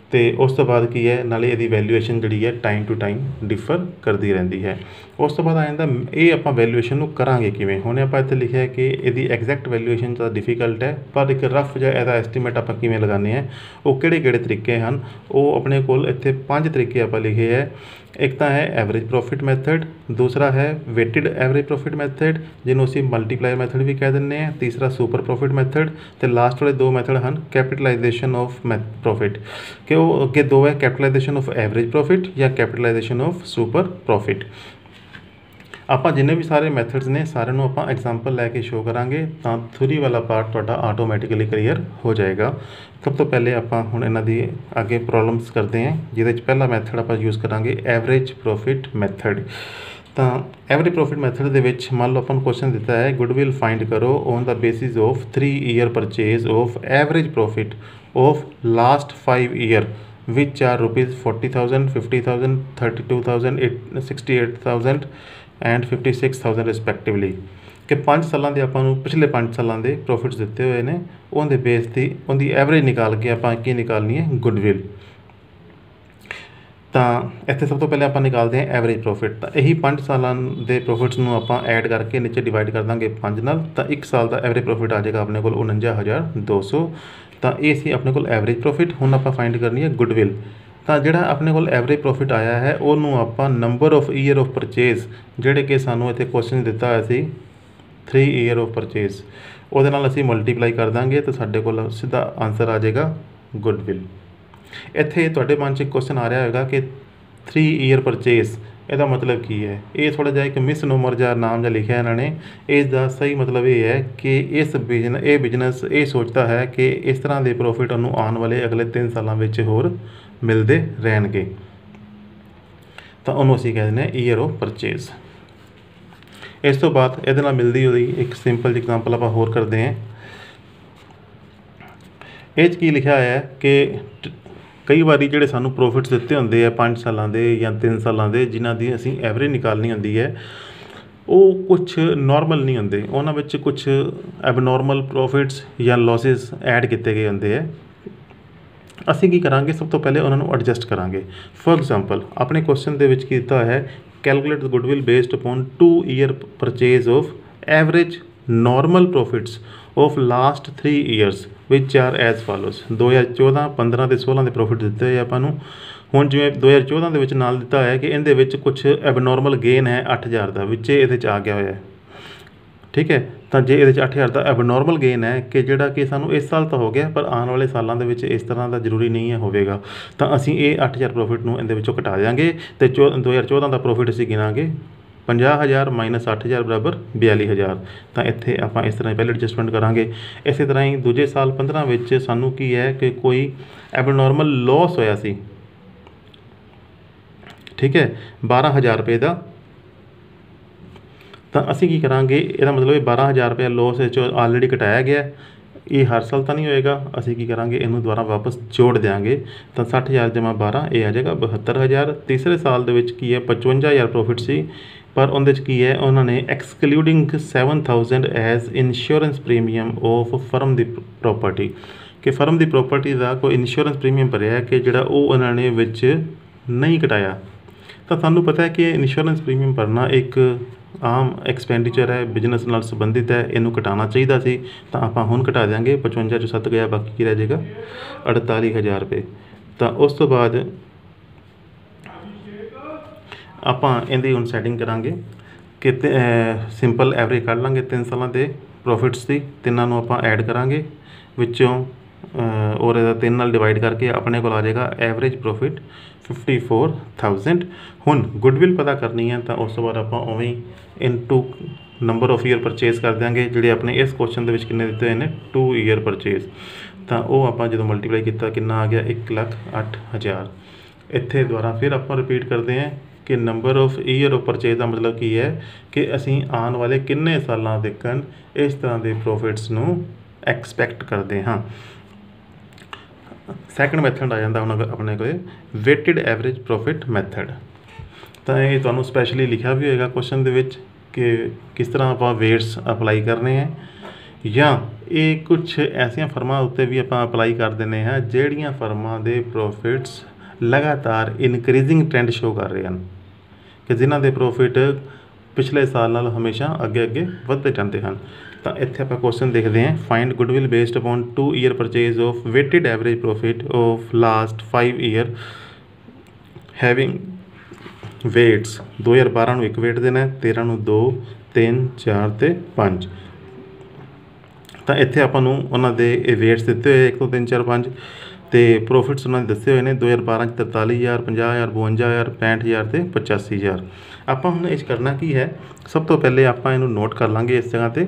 ਅਤੇ ਉਸ ਤੋਂ ਬਾਅਦ ਕੀ ਹੈ, ਨਾਲੇ ਇਹਦੀ ਵੈਲਿਊਏਸ਼ਨ ਜਿਹੜੀ ਹੈ ਟਾਈਮ ਟੂ ਟਾਈਮ ਡਿਫਰ ਕਰਦੀ ਰਹਿੰਦੀ ਹੈ। ਉਸ ਤੋਂ ਬਾਅਦ ਆ ਜਾਂਦਾ ਇਹ ਆਪਾਂ ਵੈਲਿਊਏਸ਼ਨ ਨੂੰ ਕਰਾਂਗੇ ਕਿਵੇਂ। ਹੁਣ ਆਪਾਂ ਇੱਥੇ ਲਿਖਿਆ ਕਿ ਇਹਦੀ ਐਗਜ਼ੈਕਟ ਵੈਲਿਊਏਸ਼ਨ ਤਾਂ ਡਿਫੀਕਲਟ ਹੈ, ਪਰ ਇੱਕ ਰਫ ਜਿਹਾ ਇਹਦਾ ਐਸਟੀਮੇਟ ਆਪਾਂ ਕਿਵੇਂ ਲਗਾਉਂਦੇ ਹਾਂ, ਉਹ ਕਿਹੜੇ ਤਰੀਕੇ ਹਨ, ਉਹ ਆਪਣੇ ਕੋਲ ਇੱਥੇ 5 ਤਰੀਕੇ ਆਪਾਂ ਲਿਖੇ ਹੈ एक तो है एवरेज प्रॉफिट मैथड, दूसरा है वेटेड एवरेज प्रॉफिट मैथड जिन्होंने ਅਸੀਂ ਮਲਟੀਪਲਾਇਰ ਮੈਥਡ ਵੀ ਕਹਿ ਦਿੰਦੇ ਹਾਂ, तीसरा सुपर प्रॉफिट मैथड ਤੇ ਲਾਸਟ ਵਾਲੇ ਦੋ ਮੈਥਡ ਹਨ कैपिटलाइजेशन ऑफ प्रॉफिट कि वो अगे दो है कैपिटलाइजेशन ऑफ एवरेज प्रॉफिट या कैपिटलाइजेशन ऑफ सुपर प्रॉफिट। ਆਪਾਂ जिन्ने भी सारे मैथड्स ने सारे ਨੂੰ ਆਪਾਂ एग्जाम्पल लैके शो करांगे ਤਾਂ थ्योरी वाला पार्ट ਤੁਹਾਡਾ ਆਟੋਮੈਟਿਕਲੀ क्लीयर हो जाएगा। सब तो पहले ਆਪਾਂ ਹੁਣ ਇਹਨਾਂ ਦੀ ਅੱਗੇ ਪ੍ਰੋਬਲਮਸ ਕਰਦੇ ਹਾਂ ਜਿਹਦੇ ਵਿੱਚ ਪਹਿਲਾ ਮੈਥਡ ਆਪਾਂ ਯੂਜ਼ ਕਰਾਂਗੇ ਐਵਰੇਜ ਪ੍ਰੋਫਿਟ ਮੈਥਡ। ਤਾਂ ਐਵਰੇਜ ਪ੍ਰੋਫਿਟ ਮੈਥਡ ਦੇ ਵਿੱਚ ਮੰਨ ਲਓ ਆਪਾਂ ਨੂੰ ਕੁਐਸਚਨ ਦਿੱਤਾ ਹੈ ਗੁੱਡਵਿਲ ਫਾਈਂਡ ਕਰੋ on the basis of 3 year purchase of average profit of last 5 year which are rupees 40,000, 50,000, 32,000, 68,000 and 56,000 ਰਿਸਪੈਕਟਿਵਲੀ ਕਿ 5 ਸਾਲਾਂ ਦੇ ਆਪਾਂ ਨੂੰ ਪਿਛਲੇ 5 ਸਾਲਾਂ ਦੇ ਪ੍ਰੋਫਿਟਸ ਦਿੱਤੇ ਹੋਏ ਨੇ ਉਹਦੇ ਬੇਸ 'ਤੇ ਉਹਦੀ ਐਵਰੇਜ ਨਿਕਾਲ ਕੇ ਆਪਾਂ ਕੀ ਨਿਕਾਲਣੀ ਹੈ ਗੁੱਡਵਿਲ। ਤਾਂ ਇੱਥੇ ਸਭ ਤੋਂ ਪਹਿਲੇ ਆਪਾਂ ਨਿਕਾਲਦੇ ਹਾਂ ਐਵਰੇਜ ਪ੍ਰੋਫਿਟ। ਤਾਂ ਇਹੀ 5 ਸਾਲਾਂ ਦੇ ਪ੍ਰੋਫਿਟਸ ਨੂੰ ਆਪਾਂ ਐਡ ਕਰਕੇ ਨੀਚੇ ਡਿਵਾਈਡ ਕਰ ਦਾਂਗੇ 5 ਨਾਲ ਤਾਂ 1 ਸਾਲ ਦਾ ਐਵਰੇਜ ਪ੍ਰੋਫਿਟ ਆ ਜਾਏਗਾ ਆਪਣੇ ਕੋਲ 49,200। ਤਾਂ ਇਹ ਸੀ ਆਪਣੇ ਕੋਲ ਐਵਰੇਜ ਪ੍ਰੋਫਿਟ। ਹੁਣ ਆਪਾਂ ਫਾਈਂਡ ਕਰਨੀ ਹੈ ਗੁੱਡਵਿਲ। ਤਾਂ ਜਿਹੜਾ ਆਪਣੇ ਕੋਲ ਐਵਰੇਜ ਪ੍ਰੋਫਿਟ ਆਇਆ ਹੈ ਉਹਨੂੰ ਆਪਾਂ number of year of purchase ਜਿਹੜੇ ਕਿ ਸਾਨੂੰ ਇੱਥੇ ਕੁਐਸਚਨ ਦਿੱਤਾ ਹੋਇਆ ਸੀ 3 ਈਅਰ ਆਫ ਪਰਚੇਜ਼ ਉਹਦੇ ਨਾਲ ਅਸੀਂ ਮਲਟੀਪਲਾਈ ਕਰ ਦਾਂਗੇ ਤਾਂ ਸਾਡੇ ਕੋਲ ਸਿੱਧਾ ਆਨਸਰ ਆ ਜਾਏਗਾ ਗੁੱਡਵਿਲ। ਇੱਥੇ ਤੁਹਾਡੇ ਮਨ 'ਚ ਇੱਕ ਕੁਐਸਚਨ ਆ ਰਿਹਾ ਹੋਵੇਗਾ ਕਿ 3 ਈਅਰ ਪਰਚੇਜ਼ ਇਹਦਾ ਮਤਲਬ ਕੀ ਹੈ। ਇਹ ਥੋੜ੍ਹਾ ਜਿਹਾ ਇੱਕ ਮਿਸਨੋਮਰ ਜਾਂ ਨਾਮ ਜਿਹਾ ਲਿਖਿਆ ਇਹਨਾਂ ਨੇ। ਇਸ ਦਾ ਸਹੀ ਮਤਲਬ ਇਹ ਹੈ ਕਿ ਇਹ ਬਿਜ਼ਨਸ ਇਹ ਸੋਚਦਾ ਹੈ ਕਿ ਇਸ ਤਰ੍ਹਾਂ ਦੇ ਪ੍ਰੋਫਿਟ ਉਹਨੂੰ ਆਉਣ ਵਾਲੇ ਅਗਲੇ 3 ਸਾਲਾਂ ਵਿੱਚ ਹੋਰ ਮਿਲਦੇ ਰਹਿਣਗੇ ਤਾਂ ਉਹਨੂੰ ਅਸੀਂ ਕਹਿ ਦਿੰਦੇ ਹਾਂ ਈਅਰ ਆਫ ਪਰਚੇਜ਼। ਇਸ ਤੋਂ ਬਾਅਦ ਇਹਦੇ ਨਾਲ ਮਿਲਦੀ ਹੋਈ ਇੱਕ ਸਿੰਪਲ ਜਿਹੀ ਐਗਜ਼ਾਮਪਲ ਆਪਾਂ ਹੋਰ ਕਰਦੇ ਹਾਂ। ਇਹ 'ਚ ਕੀ ਲਿਖਿਆ ਹੋਇਆ ਹੈ ਕਿ ਕਈ ਵਾਰੀ ਜਿਹੜੇ ਸਾਨੂੰ ਪ੍ਰੋਫਿਟਸ ਦਿੱਤੇ ਹੁੰਦੇ ਆ 5 ਸਾਲਾਂ ਦੇ ਜਾਂ 3 ਸਾਲਾਂ ਦੇ ਜਿਨ੍ਹਾਂ ਦੀ ਅਸੀਂ ਐਵਰੇਜ ਨਿਕਾਲਣੀ ਹੁੰਦੀ ਹੈ ਉਹ ਕੁਛ ਨੋਰਮਲ ਨਹੀਂ ਹੁੰਦੇ, ਉਹਨਾਂ ਵਿੱਚ ਕੁਛ ਐਬਨੋਰਮਲ ਪ੍ਰੋਫਿਟਸ ਜਾਂ ਲੋਸਿਸ ਐਡ ਕੀਤੇ ਗਏ ਹੁੰਦੇ ਹੈ। ਅਸੀਂ ਕੀ ਕਰਾਂਗੇ ਸਭ ਤੋਂ ਪਹਿਲੇ ਉਹਨਾਂ ਨੂੰ ਐਡਜਸਟ ਕਰਾਂਗੇ। ਫੋਰ ਐਗਜ਼ਾਮਪਲ ਆਪਣੇ ਕੁਐਸਚਨ ਦੇ ਵਿੱਚ ਕੀ ਦਿੱਤਾ ਹੋਇਆ ਹੈ calculate goodwill based upon 2 year purchase of average normal profits of last 3 years ਵਿਚ ਆਰ ਐਜ਼ ਫਾਲੋਜ਼। 2014, 15 ਅਤੇ 16 ਦੇ ਪ੍ਰੋਫਿਟ ਦਿੱਤੇ ਹੋਏ ਆਪਾਂ ਨੂੰ। ਹੁਣ ਜਿਵੇਂ 2014 ਦੇ ਵਿੱਚ ਨਾਲ ਦਿੱਤਾ ਹੋਇਆ ਕਿ ਇਹਦੇ ਵਿੱਚ ਕੁਛ ਐਬਨੋਰਮਲ ਗੇਨ ਹੈ 8,000 ਦਾ ਵਿੱਚ ਇਹਦੇ 'ਚ ਆ ਗਿਆ ਹੋਇਆ, ਠੀਕ ਹੈ। ਤਾਂ ਜੇ ਇਹਦੇ 'ਚ 8,000 ਦਾ ਐਬਨੋਰਮਲ ਗੇਨ ਹੈ ਕਿ ਜਿਹੜਾ ਕਿ ਸਾਨੂੰ ਇਸ ਸਾਲ ਤਾਂ ਹੋ ਗਿਆ ਪਰ ਆਉਣ ਵਾਲੇ ਸਾਲਾਂ ਦੇ ਵਿੱਚ ਇਸ ਤਰ੍ਹਾਂ ਦਾ ਜ਼ਰੂਰੀ ਨਹੀਂ ਹੈ ਹੋਵੇਗਾ ਤਾਂ ਅਸੀਂ ਇਹ 8,000 ਪ੍ਰੋਫਿਟ ਨੂੰ ਇਹਦੇ ਵਿੱਚੋਂ ਘਟਾ ਦਿਆਂਗੇ ਅਤੇ 2014 ਦਾ ਪ੍ਰੋਫਿਟ ਅਸੀਂ ਗਿਣਾਂਗੇ 50,000 ਮਾਈਨਸ 8,000 ਬਰਾਬਰ 42,000। ਤਾਂ ਇੱਥੇ ਆਪਾਂ ਇਸ ਤਰ੍ਹਾਂ ਪਹਿਲੇ ਐਡਜਸਟਮੈਂਟ ਕਰਾਂਗੇ। ਇਸੇ ਤਰ੍ਹਾਂ ਹੀ ਦੂਜੇ ਸਾਲ 15 ਵਿੱਚ ਸਾਨੂੰ ਕੀ ਹੈ ਕਿ ਕੋਈ ਐਬਨੋਰਮਲ ਲੋਸ ਹੋਇਆ ਸੀ, ਠੀਕ ਹੈ, 12,000 ਰੁਪਏ ਦਾ। ਤਾਂ ਅਸੀਂ ਕੀ ਕਰਾਂਗੇ ਇਹਦਾ ਮਤਲਬ ਇਹ 12,000 ਰੁਪਏ ਲੋਸ ਵਿੱਚ ਆਲਰੇਡੀ ਘਟਾਇਆ ਗਿਆ। ਇਹ ਹਰ ਸਾਲ ਤਾਂ ਨਹੀਂ ਹੋਏਗਾ, ਅਸੀਂ ਕੀ ਕਰਾਂਗੇ ਇਹਨੂੰ ਦੁਬਾਰਾ ਵਾਪਸ ਜੋੜ ਦਿਆਂਗੇ ਤਾਂ 60,000 ਜਮ੍ਹਾਂ 12 ਇਹ ਆ ਜਾਏਗਾ 72,000। ਤੀਸਰੇ ਸਾਲ ਦੇ ਵਿੱਚ ਕੀ ਹੈ 55,000 ਪ੍ਰੋਫਿਟ ਸੀ ਪਰ ਉਹਦੇ 'ਚ ਕੀ ਹੈ ਉਹਨਾਂ ਨੇ excluding 7,000 as insurance premium of firm ਦੀ ਪ੍ਰੋਪਰਟੀ ਕਿ ਫਰਮ ਦੀ ਪ੍ਰੋਪਰਟੀ ਦਾ ਕੋਈ ਇੰਸ਼ੋਰੈਂਸ ਪ੍ਰੀਮੀਅਮ ਭਰਿਆ ਕਿ ਜਿਹੜਾ ਉਹ ਉਹਨਾਂ ਨੇ ਵਿੱਚ ਨਹੀਂ ਘਟਾਇਆ। ਤਾਂ ਤੁਹਾਨੂੰ ਪਤਾ ਹੈ ਕਿ ਇੰਸ਼ੋਰੈਂਸ ਪ੍ਰੀਮੀਅਮ ਭਰਨਾ ਇੱਕ ਆਮ ਐਕਸਪੈਂਡੀਚਰ ਹੈ, ਬਿਜ਼ਨਸ ਨਾਲ ਸੰਬੰਧਿਤ ਹੈ, ਇਹਨੂੰ ਘਟਾਉਣਾ ਚਾਹੀਦਾ ਸੀ ਤਾਂ ਆਪਾਂ ਹੁਣ ਘਟਾ ਦਿਆਂਗੇ। 55 'ਚੋਂ 7 ਗਿਆ ਬਾਕੀ ਕੀ ਰਹਿ ਜਾਏਗਾ 48,000 ਰੁਪਏ। ਤਾਂ ਉਸ ਤੋਂ ਬਾਅਦ ਆਪਾਂ ਇਹਦੀ ਹੁਣ ਸੈਟਿੰਗ ਕਰਾਂਗੇ ਕਿ ਸਿੰਪਲ ਐਵਰੇਜ ਕੱਢ ਲਾਂਗੇ 3 ਸਾਲਾਂ ਦੇ ਪ੍ਰੋਫਿਟਸ ਦੀ, ਤਿੰਨਾਂ ਨੂੰ ਆਪਾਂ ਐਡ ਕਰਾਂਗੇ ਵਿੱਚੋਂ ਔਰ ਇਹਦਾ 3 ਨਾਲ ਡਿਵਾਈਡ ਕਰਕੇ ਆਪਣੇ ਕੋਲ ਆ ਜਾਏਗਾ ਐਵਰੇਜ ਪ੍ਰੋਫਿਟ 54,000। ਹੁਣ ਗੁੱਡਵਿਲ ਪਤਾ ਕਰਨੀ ਹੈ ਤਾਂ ਉਸ ਤੋਂ ਬਾਅਦ ਆਪਾਂ ਉਵੇਂ ਹੀ into number of year purchase ਕਰ ਦਿਆਂਗੇ ਜਿਹੜੇ ਆਪਣੇ ਇਸ ਕੁਐਸਚਨ ਦੇ ਵਿੱਚ ਕਿੰਨੇ ਦਿੱਤੇ ਹੋਏ ਨੇ 2 ਈਅਰ ਪਰਚੇਜ਼। ਤਾਂ ਉਹ ਆਪਾਂ ਜਦੋਂ ਮਲਟੀਪਲਾਈ ਕੀਤਾ ਕਿੰਨਾ ਆ ਗਿਆ 1,08,000। ਇੱਥੇ ਦੁਬਾਰਾ ਫਿਰ ਆਪਾਂ ਰਿਪੀਟ ਕਰਦੇ ਹਾਂ ਕਿ number of year of purchase ਦਾ ਮਤਲਬ ਕੀ ਹੈ ਕਿ ਅਸੀਂ ਆਉਣ ਵਾਲੇ ਕਿੰਨੇ ਸਾਲਾਂ ਤੱਕ ਇਸ ਤਰ੍ਹਾਂ ਦੇ ਪ੍ਰੋਫਿਟਸ ਨੂੰ ਐਕਸਪੈਕਟ ਕਰਦੇ ਹਾਂ। ਸੈਕਿੰਡ ਮੈਥਡ ਆ ਜਾਂਦਾ ਹੁਣ ਆਪਣੇ ਕੋਲ ਵੇਟਡ ਐਵਰੇਜ ਪ੍ਰੋਫਿਟ ਮੈਥਡ। ਤਾਂ ਇਹ ਤੁਹਾਨੂੰ ਸਪੈਸ਼ਲੀ ਲਿਖਿਆ ਵੀ ਹੋਏਗਾ ਕੁਐਸਚਨ ਦੇ ਵਿੱਚ ਕਿ ਕਿਸ ਤਰ੍ਹਾਂ ਆਪਾਂ ਵੇਟਸ ਅਪਲਾਈ ਕਰਨੇ ਹੈ ਜਾਂ ਇਹ ਕੁਛ ਐਸੀਆਂ ਫਰਮਾਂ ਉੱਤੇ ਵੀ ਆਪਾਂ ਅਪਲਾਈ ਕਰ ਦਿੰਦੇ ਹਾਂ ਜਿਹੜੀਆਂ ਫਰਮਾਂ ਦੇ ਪ੍ਰੋਫਿਟਸ ਲਗਾਤਾਰ ਇਨਕਰੀਜ਼ਿੰਗ ਟ੍ਰੈਂਡ ਸ਼ੋ ਕਰ ਰਹੇ ਹਨ ਕਿ ਜਿਨ੍ਹਾਂ ਦੇ ਪ੍ਰੋਫਿਟ ਪਿਛਲੇ ਸਾਲ ਨਾਲ ਹਮੇਸ਼ਾ ਅੱਗੇ ਵੱਧਦੇ ਜਾਂਦੇ ਹਨ। ਤਾਂ ਇੱਥੇ ਆਪਾਂ ਕੁਐਸਚਨ ਦੇਖਦੇ ਹਾਂ find goodwill based upon 2 year purchase of weighted average profit of last 5 year having weights 2012 ਨੂੰ 1 वेट देना है, 13 ਨੂੰ 2, 3, 4 ਤੇ 5। ਤਾਂ ਇੱਥੇ ਆਪਾਂ ਨੂੰ ਉਹਨਾਂ ਦੇ ਇਹ ਵੇਟਸ ਦਿੱਤੇ ਹੋਏ 1 2 3 4 5 ਤੇ ਪ੍ਰੋਫਿਟਸ ਉਹਨਾਂ ਦੇ ਦੱਸੇ ਹੋਏ ਨੇ 2012 'ਚ 43,000, 50,000, 52,000, 65,000 ਤੇ 85,000। ਆਪਾਂ ਹੁਣ ਇਹ 'ਚ ਕਰਨਾ ਕੀ ਹੈ, ਸਭ ਤੋਂ ਪਹਿਲੇ ਆਪਾਂ ਇਹਨੂੰ ਨੋਟ ਕਰ ਲਾਂਗੇ ਇਸ ਜਗ੍ਹਾ 'ਤੇ